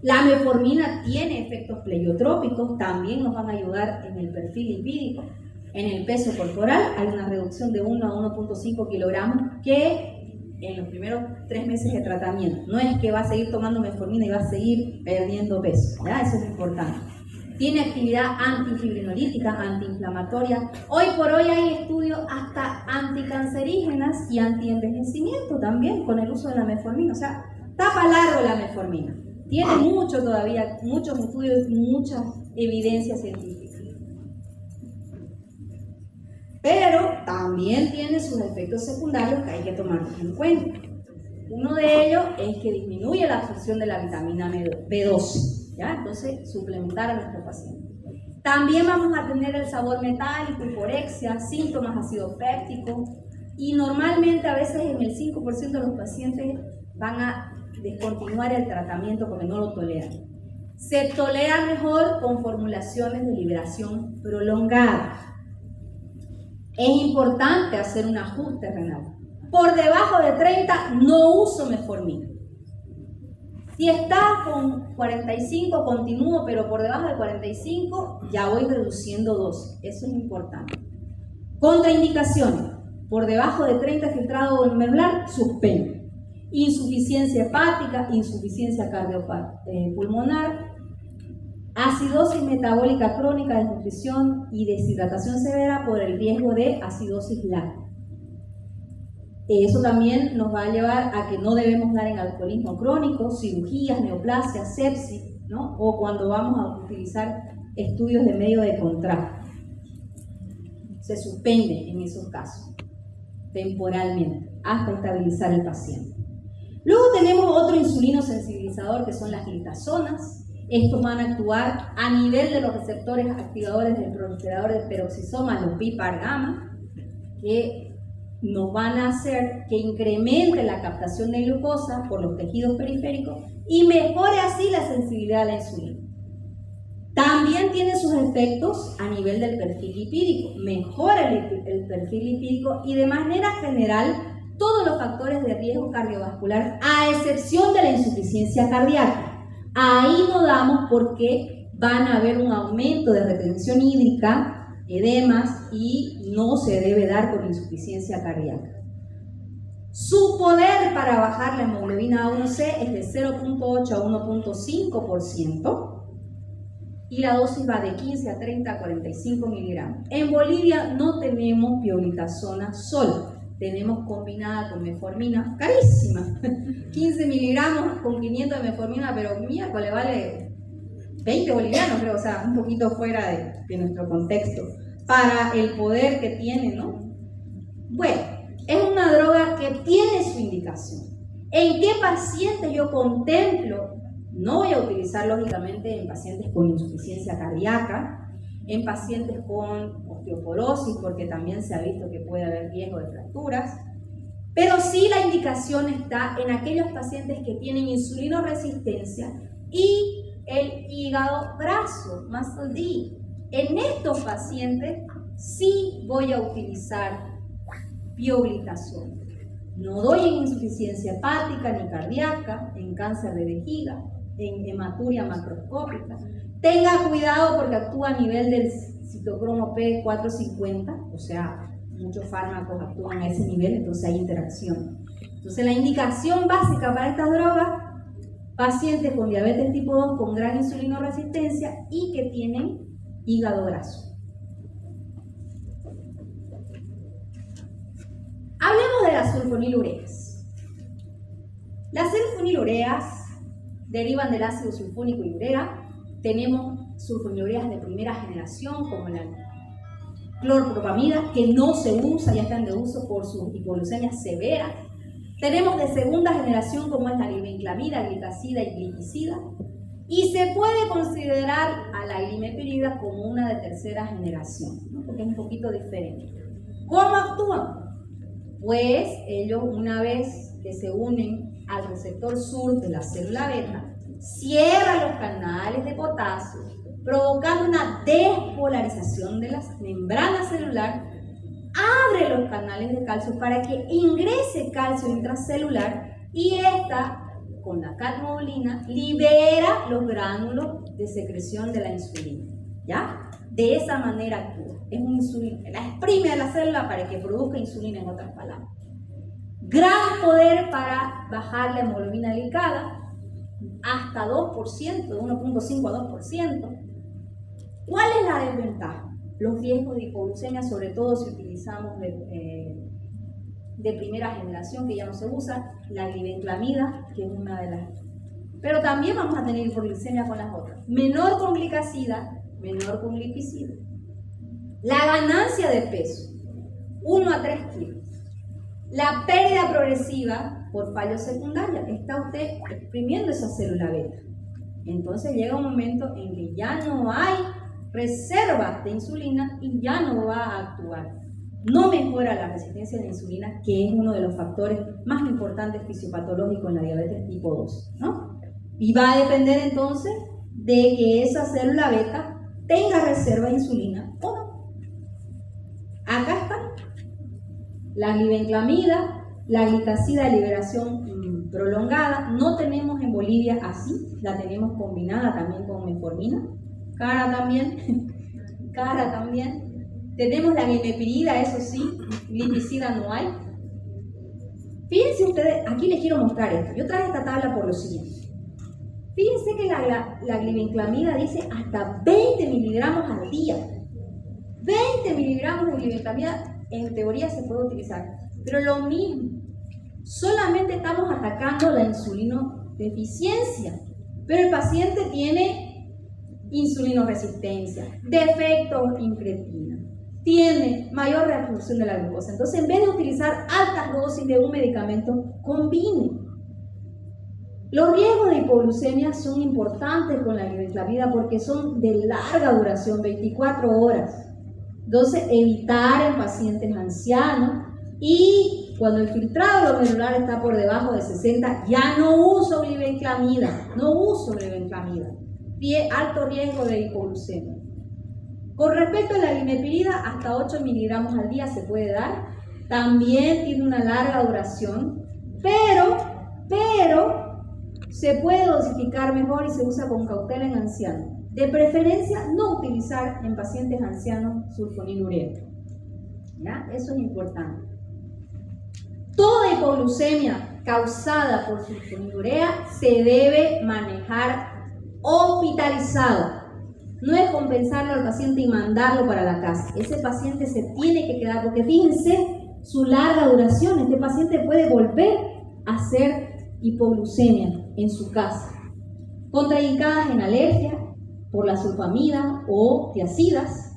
[SPEAKER 1] La metformina tiene efectos pleiotrópicos, también nos van a ayudar en el perfil lipídico. En el peso corporal hay una reducción de 1 a 1.5 kilogramos que en los primeros 3 meses de tratamiento. No es que va a seguir tomando metformina y va a seguir perdiendo peso, ¿ya? Eso es importante. Tiene actividad antifibrinolítica, antiinflamatoria. Hoy por hoy hay estudios hasta anticancerígenas y antienvejecimiento también con el uso de la metformina. O sea, está para largo la metformina. Tiene mucho todavía, muchos estudios y mucha evidencia científica. Pero también tiene sus efectos secundarios que hay que tomarlos en cuenta. Uno de ellos es que disminuye la absorción de la vitamina B12, ¿ya? Entonces, suplementar a nuestro paciente. También vamos a tener el sabor metálico, hiporexia, síntomas ácido péptico, y normalmente a veces en el 5% de los pacientes van a descontinuar el tratamiento porque no lo toleran. Se tolera mejor con formulaciones de liberación prolongada. Es importante hacer un ajuste renal. Por debajo de 30 no uso metformina. Si está con 45 continúo, pero por debajo de 45 ya voy reduciendo dosis. Eso es importante. Contraindicaciones. Por debajo de 30 filtrado glomerular, suspendo. Insuficiencia hepática, insuficiencia cardiopulmonar, acidosis metabólica crónica, desnutrición y deshidratación severa por el riesgo de acidosis láctea. Eso también nos va a llevar a que no debemos dar en alcoholismo crónico, cirugías, neoplasias, sepsis, ¿no? O cuando vamos a utilizar estudios de medio de contraste. Se suspende en esos casos, temporalmente, hasta estabilizar el paciente. Luego tenemos otro insulino sensibilizador que son las glitazonas. Estos van a actuar a nivel de los receptores activadores del proliferador de peroxisoma, los PPAR gamma, que nos van a hacer que incremente la captación de glucosa por los tejidos periféricos y mejore así la sensibilidad a la insulina. También tiene sus efectos a nivel del perfil lipídico, mejora el perfil lipídico y de manera general todos los factores de riesgo cardiovascular, a excepción de la insuficiencia cardíaca. Ahí no damos porque van a haber un aumento de retención hídrica, edemas, y no se debe dar con insuficiencia cardíaca. Su poder para bajar la hemoglobina A1C es de 0.8 a 1.5% y la dosis va de 15 a 30 a 45 miligramos. En Bolivia no tenemos pioglitazona sola. Tenemos combinada con metformina, carísima, 15 miligramos con 500 de metformina, pero miércoles vale 20 bolivianos, creo, o sea, un poquito fuera de nuestro contexto, para el poder que tiene, ¿no? Bueno, es una droga que tiene su indicación. ¿En qué pacientes yo contemplo? No voy a utilizar lógicamente en pacientes con insuficiencia cardíaca, en pacientes con osteoporosis, porque también se ha visto que puede haber riesgo de fracturas, pero sí la indicación está en aquellos pacientes que tienen insulinoresistencia y el hígado graso, muscle D. En estos pacientes sí voy a utilizar pioglitazona. No doy en insuficiencia hepática ni cardíaca, en cáncer de vejiga, en hematuria macroscópica. Tenga cuidado porque actúa a nivel del citocromo P450, o sea, muchos fármacos actúan a ese nivel, entonces hay interacción. Entonces la indicación básica para estas drogas, pacientes con diabetes tipo 2 con gran insulinoresistencia y que tienen hígado graso. Hablemos de las sulfonilureas. Las sulfonilureas derivan del ácido sulfónico y urea. Tenemos sulfonilureas de primera generación como la clorpropamida, que no se usa, ya están de uso por sus hipoglucemias severas. Tenemos de segunda generación como es la glibenclamida, glitazida y gliticida. Y se puede considerar a la glimepirida como una de tercera generación, ¿no? Porque es un poquito diferente. ¿Cómo actúan? Pues ellos, una vez que se unen al receptor sur de la célula beta, cierran los canales de potasio, provocando una despolarización de la membrana celular, abre los canales de calcio para que ingrese calcio intracelular y esta, con la catmodulina, libera los gránulos de secreción de la insulina, ¿ya? De esa manera actúa. Es una insulina, la exprime a la célula para que produzca insulina, en otras palabras. Gran poder para bajar la hemoglobina glicada, hasta 2%, de 1.5 a 2%. ¿Cuál es la desventaja? Los riesgos de hipoglucemia, sobre todo si utilizamos de primera generación, que ya no se usa, la glibenclamida, que es una de las... Pero también vamos a tener hipoglucemia con las otras. Menor con glicacida, menor con glipicida. La ganancia de peso, 1 a 3 kilos. La pérdida progresiva por fallo secundario. Está usted exprimiendo esa célula beta. Entonces llega un momento en que ya no hay reservas de insulina y ya no va a actuar. No mejora la resistencia a la insulina, que es uno de los factores más importantes fisiopatológicos en la diabetes tipo 2, ¿no? Y va a depender entonces de que esa célula beta tenga reserva de insulina o no. Acá está la glibenclamida, la glicacida de liberación prolongada. No tenemos en Bolivia así, la tenemos combinada también con metformina. Cara también. Tenemos la glimepirida, eso sí, glipicida no hay. Fíjense ustedes, aquí les quiero mostrar esto. Yo traje esta tabla por lo siguiente. Fíjense que la glibenclamida dice hasta 20 miligramos al día. 20 miligramos de glibenclamida en teoría se puede utilizar. Pero lo mismo, solamente estamos atacando la insulinodeficiencia. Pero el paciente tiene insulinoresistencia, defectos incretina, tiene mayor reabsorción de la glucosa. Entonces, en vez de utilizar altas dosis de un medicamento, combine. Los riesgos de hipoglucemia son importantes con la glibenclamida porque son de larga duración, 24 horas. Entonces, evitar en pacientes ancianos, y cuando el filtrado glomerular está por debajo de 60, ya no uso glibenclamida, alto riesgo de hipoglucemia. Con respecto a la glimepirida, hasta 8 miligramos al día se puede dar. También tiene una larga duración, pero se puede dosificar mejor y se usa con cautela en ancianos. De preferencia, no utilizar en pacientes ancianos sulfonilurea. ¿Ya? Eso es importante. Toda hipoglucemia causada por sulfonilurea se debe manejar hospitalizado. No es compensarlo al paciente y mandarlo para la casa. Ese paciente se tiene que quedar, porque fíjense su larga duración. Este paciente puede volver a hacer hipoglucemia en su casa. Contraindicadas en alergia por la sulfamida o tiacidas,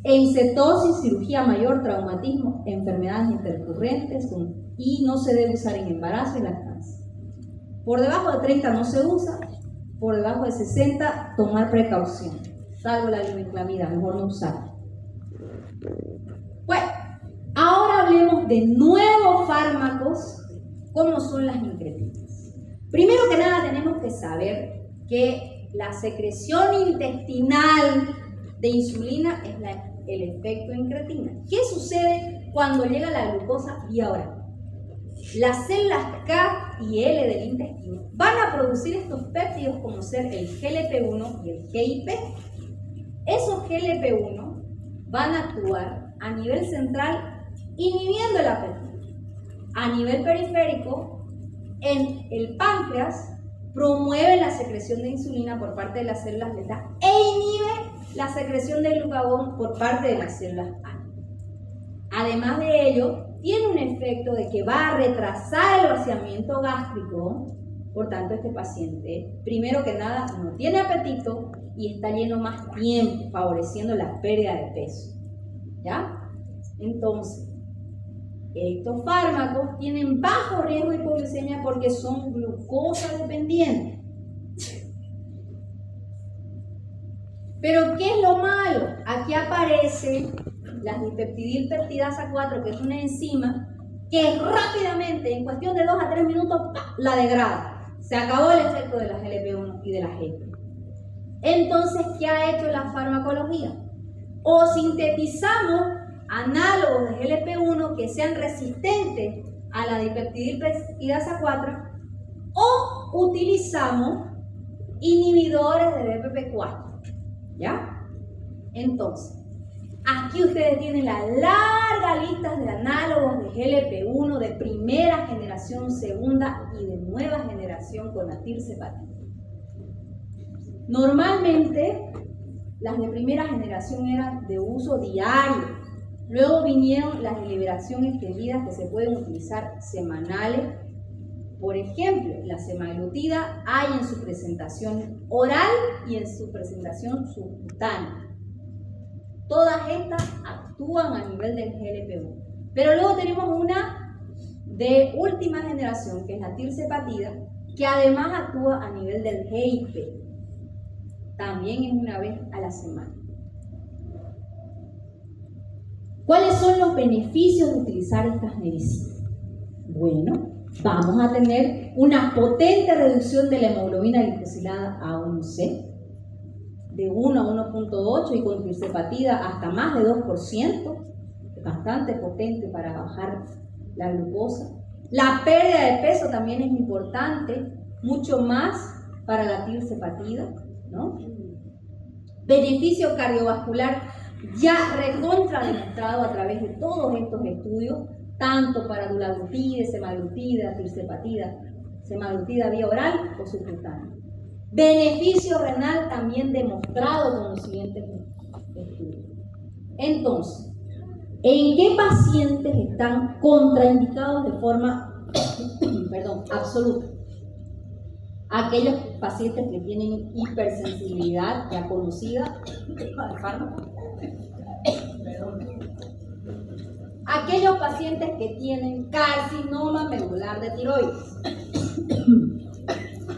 [SPEAKER 1] encetosis, cirugía mayor, traumatismo, enfermedades intercurrentes y no se debe usar en embarazo y lactancia. Por debajo de 30 no se usa, por debajo de 60 tomar precaución, salvo la glibenclamida, mejor no usar. Bueno, ahora hablemos de nuevos fármacos, como son las incretinas. Primero que nada tenemos que saber que la secreción intestinal de insulina es el efecto incretina. ¿Qué sucede cuando llega la glucosa vía oral? Las células K y L del intestino van a producir estos péptidos como ser el GLP-1 y el GIP. Esos GLP-1 van a actuar a nivel central inhibiendo el apetito. A nivel periférico, en el páncreas, promueve la secreción de insulina por parte de las células beta e inhibe la secreción de glucagón por parte de las células A. Además de ello, tiene un efecto de que va a retrasar el vaciamiento gástrico. Por tanto, este paciente, primero que nada, no tiene apetito y está lleno más tiempo, favoreciendo la pérdida de peso. ¿Ya? Entonces, estos fármacos tienen bajo riesgo de hipoglucemia porque son glucosa dependientes. Pero, ¿qué es lo malo? Aquí aparece la dipeptidilpeptidasa 4, que es una enzima que rápidamente, en cuestión de 2 a 3 minutos, la degrada. Se acabó el efecto de la GLP-1 y de la GIP. Entonces, ¿qué ha hecho la farmacología? O sintetizamos análogos de GLP-1 que sean resistentes a la dipeptidilpeptidasa 4, o utilizamos inhibidores de DPP-4. ¿Ya? Entonces, Aquí ustedes tienen la larga lista de análogos de GLP-1 de primera generación, segunda y de nueva generación con la tirzepatida. Normalmente, las de primera generación eran de uso diario. Luego vinieron las de liberación extendida que se pueden utilizar semanales. Por ejemplo, la semaglutida hay en su presentación oral y en su presentación subcutánea. Todas estas actúan a nivel del GLP-1. Pero luego tenemos una de última generación, que es la tirzepatida, que además actúa a nivel del GIP. También es una vez a la semana. ¿Cuáles son los beneficios de utilizar estas medicinas? Bueno, vamos a tener una potente reducción de la hemoglobina glicosilada A1C, de 1 a 1.8 y con tirzepatida hasta más de 2%, bastante potente para bajar la glucosa. La pérdida de peso también es importante, mucho más para la tirzepatida, ¿no? Beneficio cardiovascular ya recontra demostrado a través de todos estos estudios, tanto para dulaglutida, semaglutida, tirzepatida, semaglutida vía oral o subcutánea. Beneficio renal también demostrado con los siguientes estudios. Entonces, ¿en qué pacientes están contraindicados de forma absoluta? Aquellos pacientes que tienen hipersensibilidad ya conocida al fármaco. Aquellos pacientes que tienen carcinoma medular de tiroides.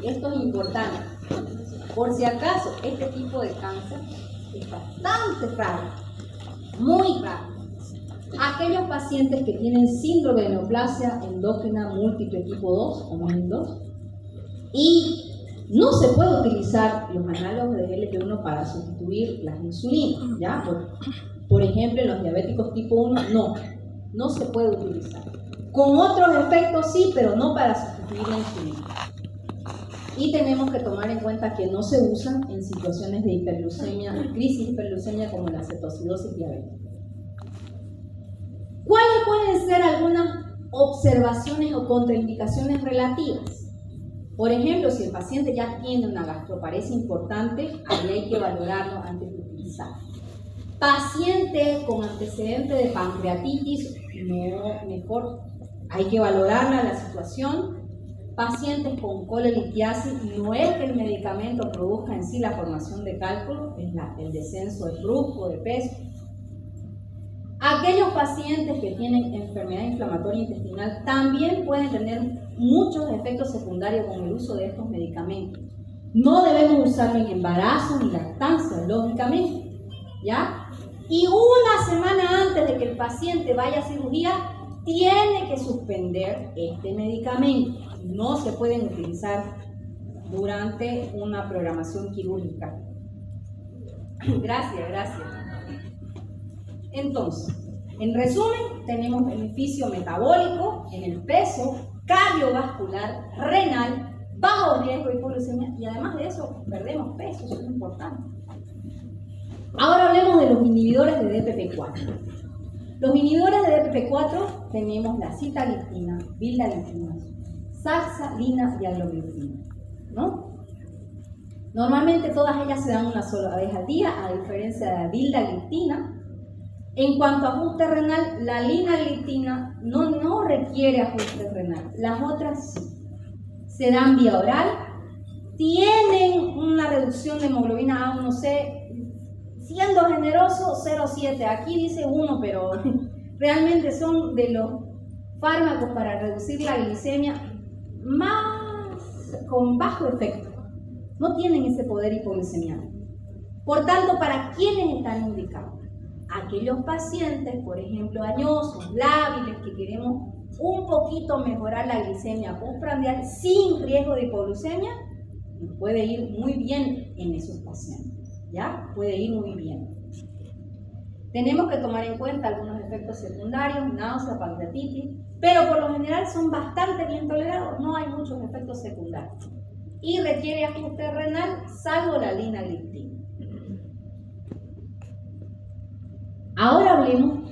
[SPEAKER 1] Esto es importante. Por si acaso, este tipo de cáncer es bastante raro, muy raro. Aquellos pacientes que tienen síndrome de neoplasia endógena múltiple tipo 2 o MIN 2 y no se puede utilizar los análogos de GLP-1 para sustituir las insulinas, ¿ya? Por ejemplo, en los diabéticos tipo 1 no se puede utilizar. Con otros efectos sí, pero no para sustituir la insulina. Y tenemos que tomar en cuenta que no se usan en situaciones de hiperglucemia, crisis hiperglucemia como la cetoacidosis diabética. ¿Cuáles pueden ser algunas observaciones o contraindicaciones relativas? Por ejemplo, si el paciente ya tiene una gastroparesia importante, ahí hay que valorarlo antes de utilizar. Paciente con antecedente de pancreatitis, no, mejor hay que valorarla la situación. Pacientes con colelitiasis, no es que el medicamento produzca en sí la formación de cálculo, es el descenso de brusco de peso. Aquellos pacientes que tienen enfermedad inflamatoria intestinal también pueden tener muchos efectos secundarios con el uso de estos medicamentos. No debemos usarlo en embarazo ni lactancia, lógicamente, ¿ya? Y una semana antes de que el paciente vaya a cirugía, tiene que suspender este medicamento. No se pueden utilizar durante una programación quirúrgica. Gracias. Entonces, en resumen, tenemos beneficio metabólico en el peso, cardiovascular, renal, bajo riesgo de hipoglucemia y además de eso perdemos peso, eso es importante. Ahora hablemos de los inhibidores de DPP-4. Los inhibidores de DPP-4 tenemos la sitagliptina, vildagliptina, saxagliptina y aloglutina, ¿no? Normalmente todas ellas se dan una sola vez al día, a diferencia de la vildagliptina. En cuanto a ajuste renal, la linagliptina no requiere ajuste renal, las otras sí. Se dan vía oral, tienen una reducción de hemoglobina A1C, siendo generoso 0,7, aquí dice 1, pero realmente son de los fármacos para reducir la glicemia más con bajo efecto, no tienen ese poder hipoglicemiante. Por tanto, ¿para quiénes están indicados? Aquellos pacientes, por ejemplo, añosos, lábiles, que queremos un poquito mejorar la glicemia postprandial sin riesgo de hipoglucemia, puede ir muy bien en esos pacientes, ¿ya? Puede ir muy bien. Tenemos que tomar en cuenta algunos efectos secundarios, náusea, pancreatitis, pero por lo general son bastante bien tolerados, no hay muchos efectos secundarios. Y requiere ajuste renal, salvo la linagliptina. Ahora hablemos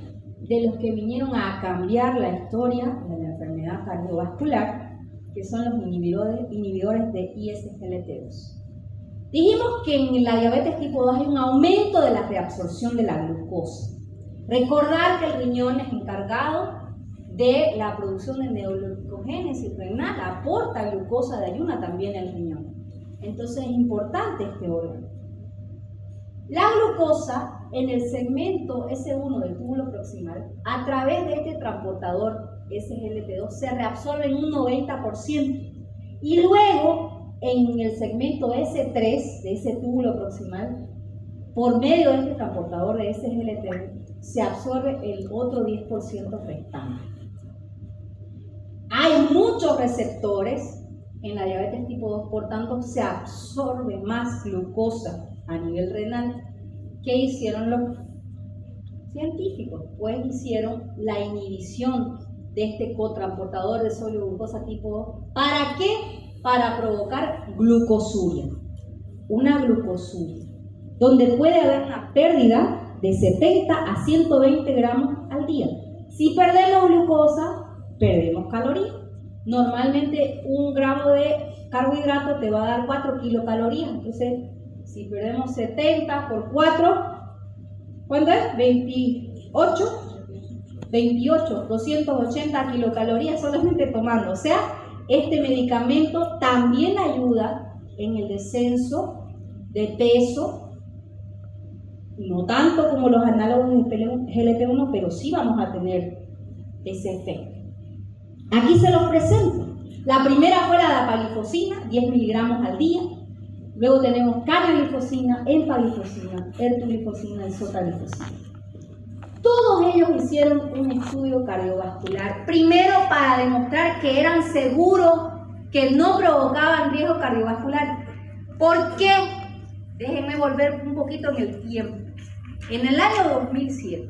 [SPEAKER 1] de los que vinieron a cambiar la historia de la enfermedad cardiovascular, que son los inhibidores de ISGLT2. Dijimos que en la diabetes tipo 2 hay un aumento de la reabsorción de la glucosa. Recordar que el riñón es encargado de la producción de neoglucogénesis renal, aporta glucosa de ayuna también al riñón. Entonces es importante este órgano. La glucosa en el segmento S1 del túbulo proximal, a través de este transportador SGLT2, se reabsorbe en un 90%. Y luego, en el segmento S3 de ese túbulo proximal, por medio de este transportador de SGLT2, se absorbe el otro 10% restante. Hay muchos receptores en la diabetes tipo 2, por tanto, se absorbe más glucosa a nivel renal. ¿Qué hicieron los científicos? Pues hicieron la inhibición de este cotransportador de sodio glucosa tipo 2. ¿Para qué? Para provocar glucosuria. Una glucosuria, donde puede haber una pérdida de 70 a 120 gramos al día. Si perdemos glucosa, perdemos calorías. Normalmente un gramo de carbohidrato te va a dar 4 kilocalorías. Entonces, si perdemos 70 por 4, ¿cuánto es? 28, 280 kilocalorías solamente tomando. O sea, este medicamento también ayuda en el descenso de peso, no tanto como los análogos de GLP-1, pero sí vamos a tener ese efecto. Aquí se los presento. La primera fue la dapaglifosina, 10 miligramos al día. Luego tenemos canaglifosina, empaglifosina, ertuglifosina y sotaglifosina. Todos ellos hicieron un estudio cardiovascular, primero para demostrar que eran seguros, que no provocaban riesgo cardiovascular. ¿Por qué? Déjenme volver un poquito en el tiempo. En el año 2007,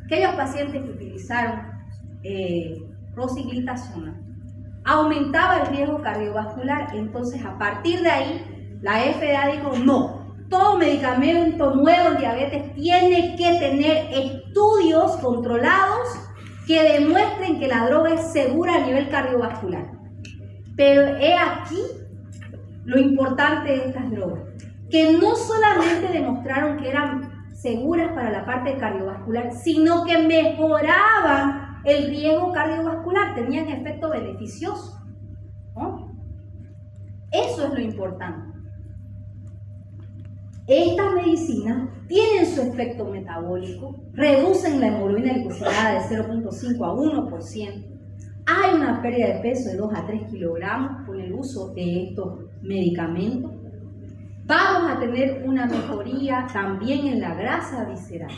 [SPEAKER 1] aquellos pacientes que utilizaron rosiglitazona aumentaba el riesgo cardiovascular. Entonces, a partir de ahí, la FDA dijo, no, todo medicamento nuevo en diabetes tiene que tener estudios controlados que demuestren que la droga es segura a nivel cardiovascular. Pero he aquí lo importante de estas drogas, que no solamente demostraron que eran seguras para la parte cardiovascular, sino que mejoraban el riesgo cardiovascular, tenían efecto beneficioso, ¿no? Eso es lo importante. Estas medicinas tienen su efecto metabólico, reducen la hemoglobina glicosilada de 0.5 a 1%. Hay una pérdida de peso de 2 a 3 kilogramos con el uso de estos medicamentos. Vamos a tener una mejoría también en la grasa visceral.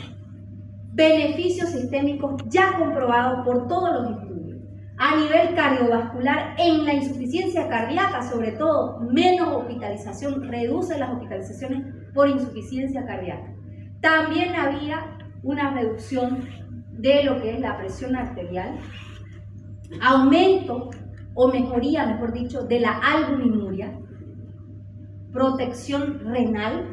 [SPEAKER 1] Beneficios sistémicos ya comprobados por todos los estudios. A nivel cardiovascular, en la insuficiencia cardíaca, sobre todo, menos hospitalización, reduce las hospitalizaciones por insuficiencia cardíaca. También había una reducción de lo que es la presión arterial, aumento o mejoría, mejor dicho, de la albuminuria, protección renal,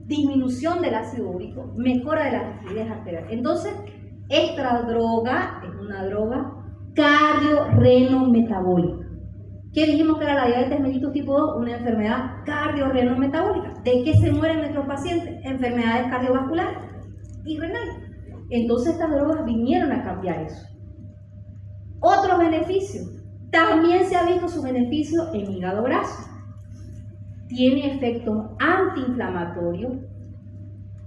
[SPEAKER 1] disminución del ácido úrico, mejora de la rigidez arterial. Entonces, esta droga es una droga cardiorrenometabólica. ¿Qué dijimos que era la diabetes mellitus tipo 2? Una enfermedad cardiorrenometabólica. ¿De qué se mueren nuestros pacientes? Enfermedades cardiovasculares y renales. Entonces, estas drogas vinieron a cambiar eso. Otros beneficios. También se ha visto su beneficio en hígado graso. Tiene efectos antiinflamatorios,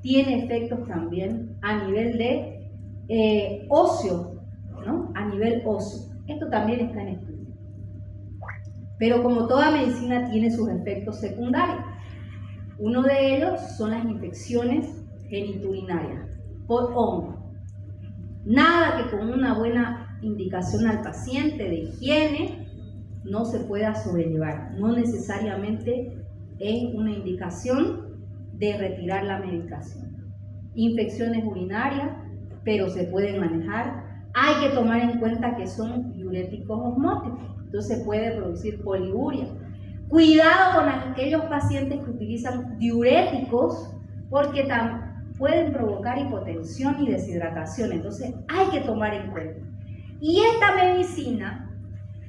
[SPEAKER 1] tiene efectos también a nivel de óseo, ¿no? A nivel óseo. Esto también está en estudio. Pero como toda medicina tiene sus efectos secundarios. Uno de ellos son las infecciones geniturinarias por hongo. Nada que con una buena indicación al paciente de higiene no se pueda sobrellevar. No necesariamente es una indicación de retirar la medicación. Infecciones urinarias, pero se pueden manejar. Hay que tomar en cuenta que son diuréticos osmóticos, entonces puede producir poliuria. Cuidado con aquellos pacientes que utilizan diuréticos, porque
[SPEAKER 3] pueden provocar hipotensión y deshidratación, entonces hay que tomar en cuenta. Y esta medicina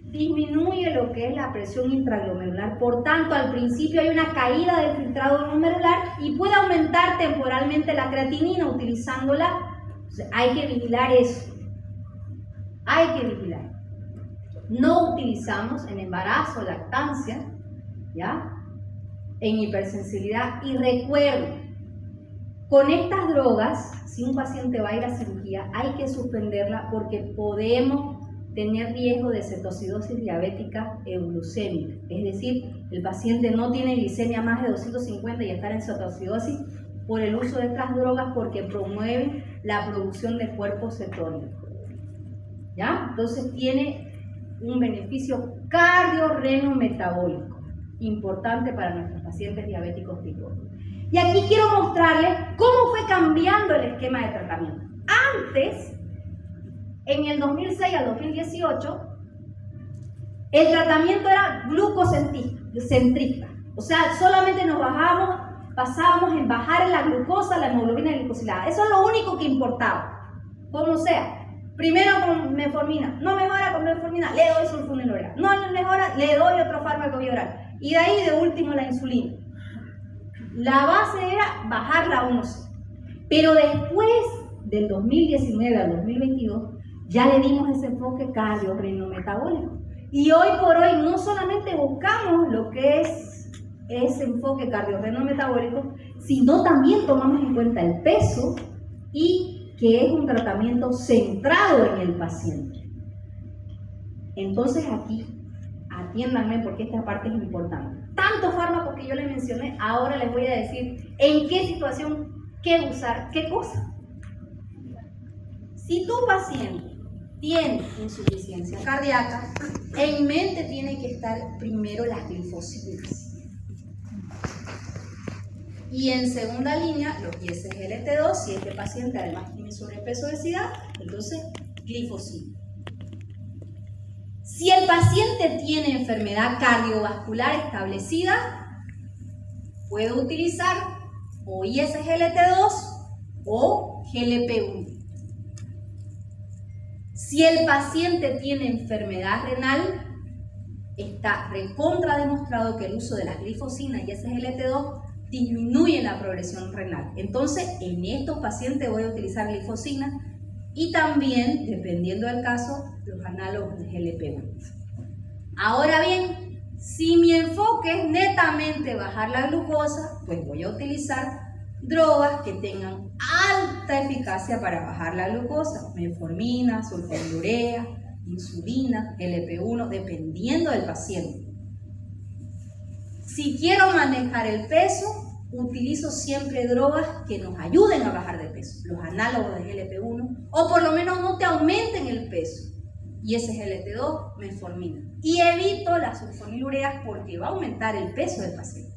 [SPEAKER 3] disminuye lo que es la presión intraglomerular, por tanto al principio hay una caída del filtrado glomerular y puede aumentar temporalmente la creatinina utilizándola. Entonces, hay que vigilar eso, hay que vigilar. No utilizamos en embarazo, lactancia, ¿ya? En hipersensibilidad. Y recuerden, con estas drogas, si un paciente va a ir a cirugía, hay que suspenderla porque podemos tener riesgo de cetoacidosis diabética euglucémica. Es decir, el paciente no tiene glicemia más de 250 y estar en cetoacidosis por el uso de estas drogas porque promueven la producción de cuerpos cetónicos. ¿Ya? Entonces tiene un beneficio cardiorrenometabólico importante para nuestros pacientes diabéticos tipo 1. Y aquí quiero mostrarles cómo fue cambiando el esquema de tratamiento. Antes, en el 2006 al 2018, el tratamiento era glucocentrista. O sea, solamente pasábamos en bajar la glucosa, la hemoglobina glicosilada. Eso es lo único que importaba. Como sea. Primero con metformina. No mejora con metformina, le doy sulfonylurea. No mejora, le doy otro fármaco bioral. Y de ahí, de último, la insulina. La base era bajar la A1C. Pero después del 2019 al 2022, ya le dimos ese enfoque cardiorrenometabólico. Y hoy por hoy no solamente buscamos lo que es ese enfoque cardiorrenometabólico, sino también tomamos en cuenta el peso y que es un tratamiento centrado en el paciente. Entonces aquí, atiéndanme porque esta parte es importante. Tantos fármacos que yo les mencioné, ahora les voy a decir en qué situación, qué usar, qué cosa. Si tu paciente tiene insuficiencia cardíaca, en mente tiene que estar primero las glifosinas. Y en segunda línea, los SGLT2, si este paciente además tiene sobrepeso o obesidad, entonces glifosina. Si el paciente tiene enfermedad cardiovascular establecida, puede utilizar o ISGLT2 o GLP-1. Si el paciente tiene enfermedad renal, está recontra demostrado que el uso de las glifosinas y SGLT2 disminuye la progresión renal. Entonces, en estos pacientes voy a utilizar glifosina y también, dependiendo del caso, los análogos de GLP-1. Ahora bien, si mi enfoque es netamente bajar la glucosa, pues voy a utilizar drogas que tengan alta eficacia para bajar la glucosa, metformina, sulfonylurea, insulina, GLP-1, dependiendo del paciente. Si quiero manejar el peso, utilizo siempre drogas que nos ayuden a bajar de peso, los análogos de GLP-1, o por lo menos no te aumenten el peso, y ese GLP-2, metformina. Y evito las sulfonylureas porque va a aumentar el peso del paciente.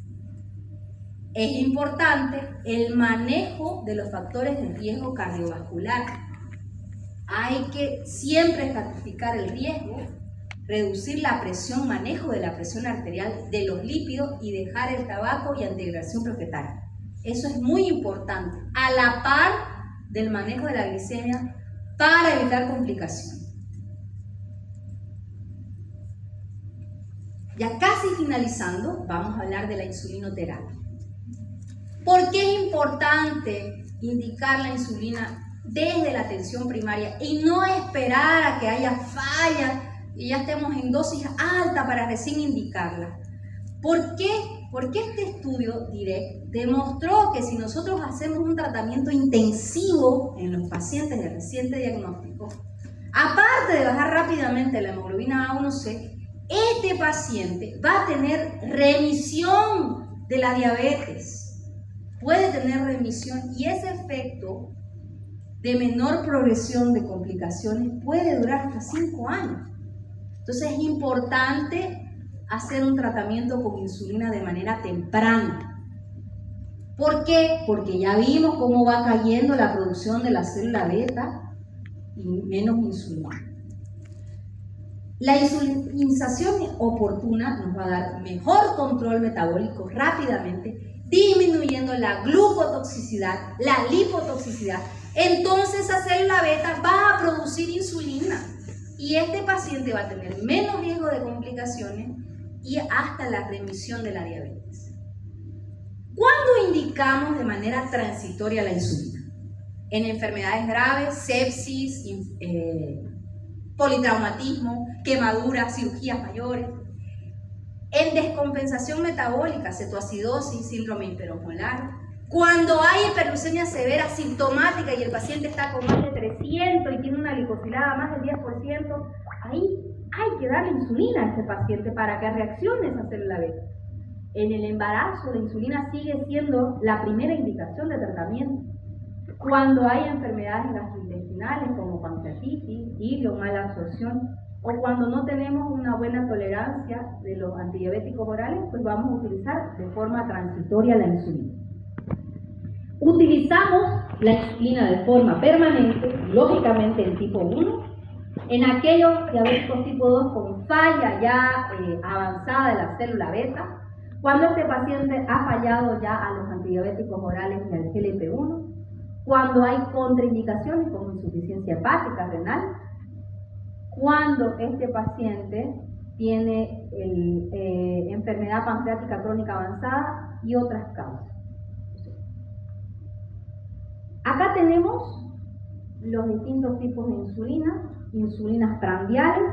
[SPEAKER 3] Es importante el manejo de los factores de riesgo cardiovascular. Hay que siempre estratificar el riesgo, reducir la presión, manejo de la presión arterial, de los lípidos y dejar el tabaco y antidegradación plaquetaria. Eso es muy importante, a la par del manejo de la glicemia para evitar complicaciones. Ya casi finalizando, vamos a hablar de la insulinoterapia. ¿Por qué es importante indicar la insulina desde la atención primaria y no esperar a que haya fallas y ya estemos en dosis alta para recién indicarla? ¿Por qué? Porque este estudio DIRECT demostró que si nosotros hacemos un tratamiento intensivo en los pacientes de reciente diagnóstico, aparte de bajar rápidamente la hemoglobina A1C, este paciente va a tener remisión de la diabetes. Puede tener remisión y ese efecto de menor progresión de complicaciones puede durar hasta 5 años. Entonces es importante hacer un tratamiento con insulina de manera temprana. ¿Por qué? Porque ya vimos cómo va cayendo la producción de la célula beta y menos insulina. La insulinización oportuna nos va a dar mejor control metabólico rápidamente, disminuyendo la glucotoxicidad, la lipotoxicidad, entonces esa célula beta va a producir insulina y este paciente va a tener menos riesgo de complicaciones y hasta la remisión de la diabetes. ¿Cuándo indicamos de manera transitoria la insulina? En enfermedades graves, sepsis, politraumatismo, quemaduras, cirugías mayores. En descompensación metabólica, cetoacidosis, síndrome hiperosmolar. Cuando hay hiperglucemia severa sintomática y el paciente está con más de 300 y tiene una glicosilada más del 10%, ahí hay que darle insulina a este paciente para que reaccione esa célula beta. En el embarazo, la insulina sigue siendo la primera indicación de tratamiento. Cuando hay enfermedades gastrointestinales como pancreatitis, ilio, mala absorción, o cuando no tenemos una buena tolerancia de los antidiabéticos orales, pues vamos a utilizar de forma transitoria la insulina. Utilizamos la insulina de forma permanente, lógicamente en tipo 1, en aquellos diabéticos tipo 2 con falla ya avanzada de la célula beta, cuando este paciente ha fallado ya a los antidiabéticos orales y al GLP-1, cuando hay contraindicaciones como insuficiencia hepática renal, cuando este paciente tiene enfermedad pancreática crónica avanzada y otras causas. Acá tenemos los distintos tipos de insulina, insulinas prandiales,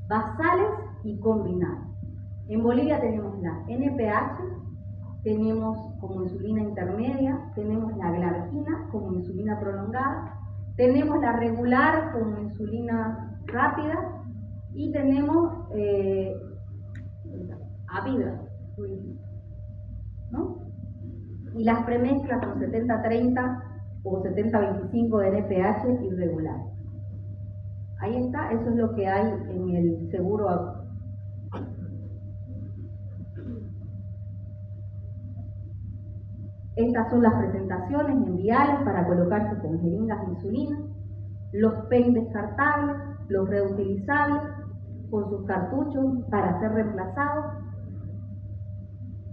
[SPEAKER 3] basales y combinadas. En Bolivia tenemos la NPH, tenemos como insulina intermedia, tenemos la glargina como insulina prolongada, tenemos la regular como insulina rápida y tenemos Avida, ¿no? Y las premezclas con 70-30 o 70-25 de NPH irregular. Ahí está, eso es lo que hay en el seguro. Estas son las presentaciones enviables para colocarse con jeringas de insulina, los pen descartables, los reutilizables, con sus cartuchos para ser reemplazados.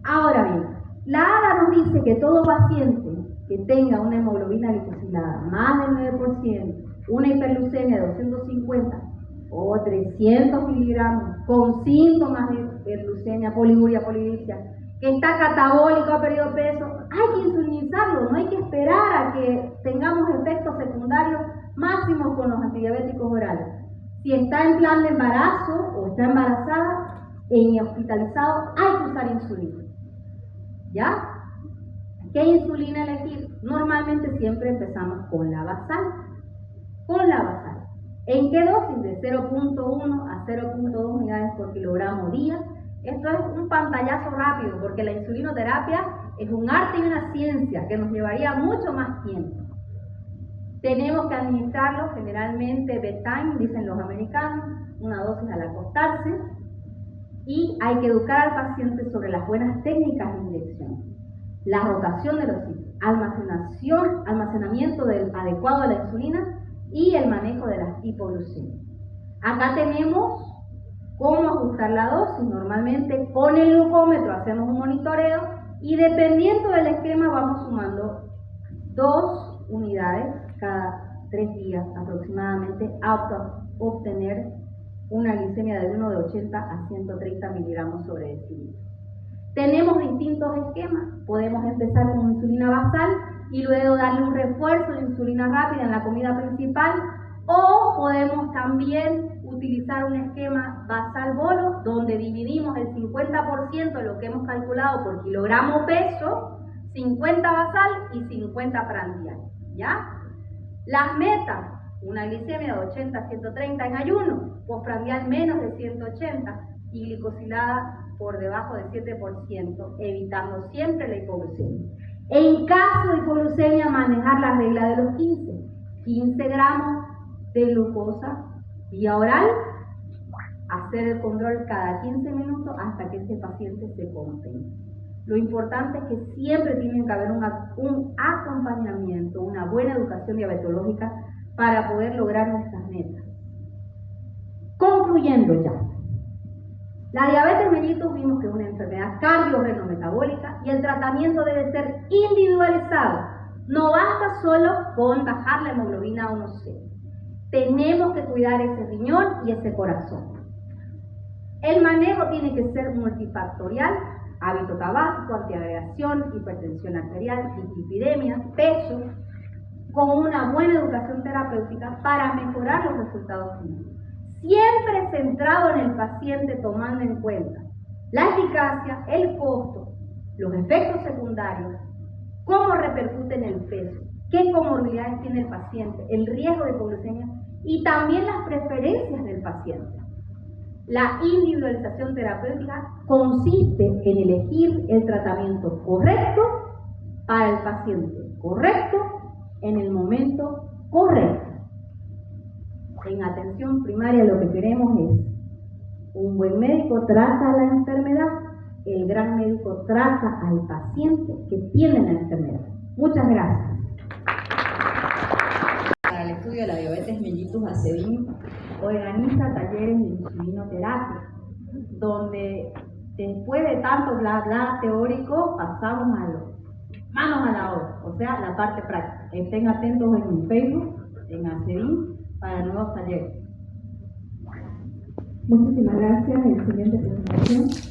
[SPEAKER 3] Ahora bien, la ADA nos dice que todo paciente que tenga una hemoglobina glicosilada más del 9%, una hiperglucemia de 250 o 300 miligramos con síntomas de hiperglucemia, poliuria, polidipsia, que está catabólico, ha perdido peso, hay que insulinizarlo, no hay que esperar a que tengamos efectos secundarios máximos con los antidiabéticos orales. Si está en plan de embarazo o está embarazada y hospitalizado, hay que usar insulina. ¿Ya? ¿Qué insulina elegir? Normalmente siempre empezamos con la basal. Con la basal. ¿En qué dosis? De 0.1 a 0.2 unidades por kilogramo día. Esto es un pantallazo rápido porque la insulinoterapia es un arte y una ciencia que nos llevaría mucho más tiempo. Tenemos que administrarlo generalmente bedtime, dicen los americanos, una dosis al acostarse, y hay que educar al paciente sobre las buenas técnicas de inyección, la rotación de los ciclos, almacenamiento adecuado de la insulina y el manejo de las hipoglucemias. Acá tenemos cómo ajustar la dosis. Normalmente con el glucómetro hacemos un monitoreo y dependiendo del esquema vamos sumando 2 unidades cada 3 días aproximadamente hasta obtener una glicemia de 1 de 80 a 130 miligramos sobre decilitro. Tenemos distintos esquemas. Podemos empezar con insulina basal y luego darle un refuerzo de insulina rápida en la comida principal, o podemos también utilizar un esquema basal bolo donde dividimos el 50% de lo que hemos calculado por kilogramo peso, 50 basal y 50 prandial, ¿ya? Las metas, una glicemia de 80 a 130 en ayuno, postprandial menos de 180 y glicosilada por debajo de 7%, evitando siempre la hipoglucemia. En caso de hipoglucemia, manejar la regla de los 15 gramos de glucosa vía oral, hacer el control cada 15 minutos hasta que este paciente se compense. Lo importante es que siempre tiene que haber un acompañamiento, una buena educación diabetológica para poder lograr nuestras metas. Concluyendo ya, La diabetes mellitus vimos que es una enfermedad cardiorrenometabólica y el tratamiento debe ser individualizado. No basta solo con bajar la hemoglobina A1C. Tenemos que cuidar ese riñón y ese corazón. El manejo tiene que ser multifactorial: hábito tabáquico, antiagregación, hipertensión arterial, dislipidemia, peso, con una buena educación terapéutica para mejorar los resultados clínicos. Siempre centrado en el paciente, tomando en cuenta la eficacia, el costo, los efectos secundarios, cómo repercute en el peso, qué comorbilidades tiene el paciente, el riesgo de hipoglucemia y también las preferencias del paciente. La individualización terapéutica consiste en elegir el tratamiento correcto para el paciente correcto en el momento correcto. En atención primaria lo que queremos es: un buen médico trata la enfermedad, el gran médico trata al paciente que tiene la enfermedad. Muchas gracias.
[SPEAKER 1] Para el estudio de la diabetes mellitus, ACEBIN organiza talleres de insulinoterapia, donde después de tanto bla bla teórico pasamos a los manos a la obra, o sea, la parte práctica. Estén atentos en mi Facebook, en ACEBIN, para nuevos talleres.
[SPEAKER 2] Muchísimas gracias. Excelente presentación.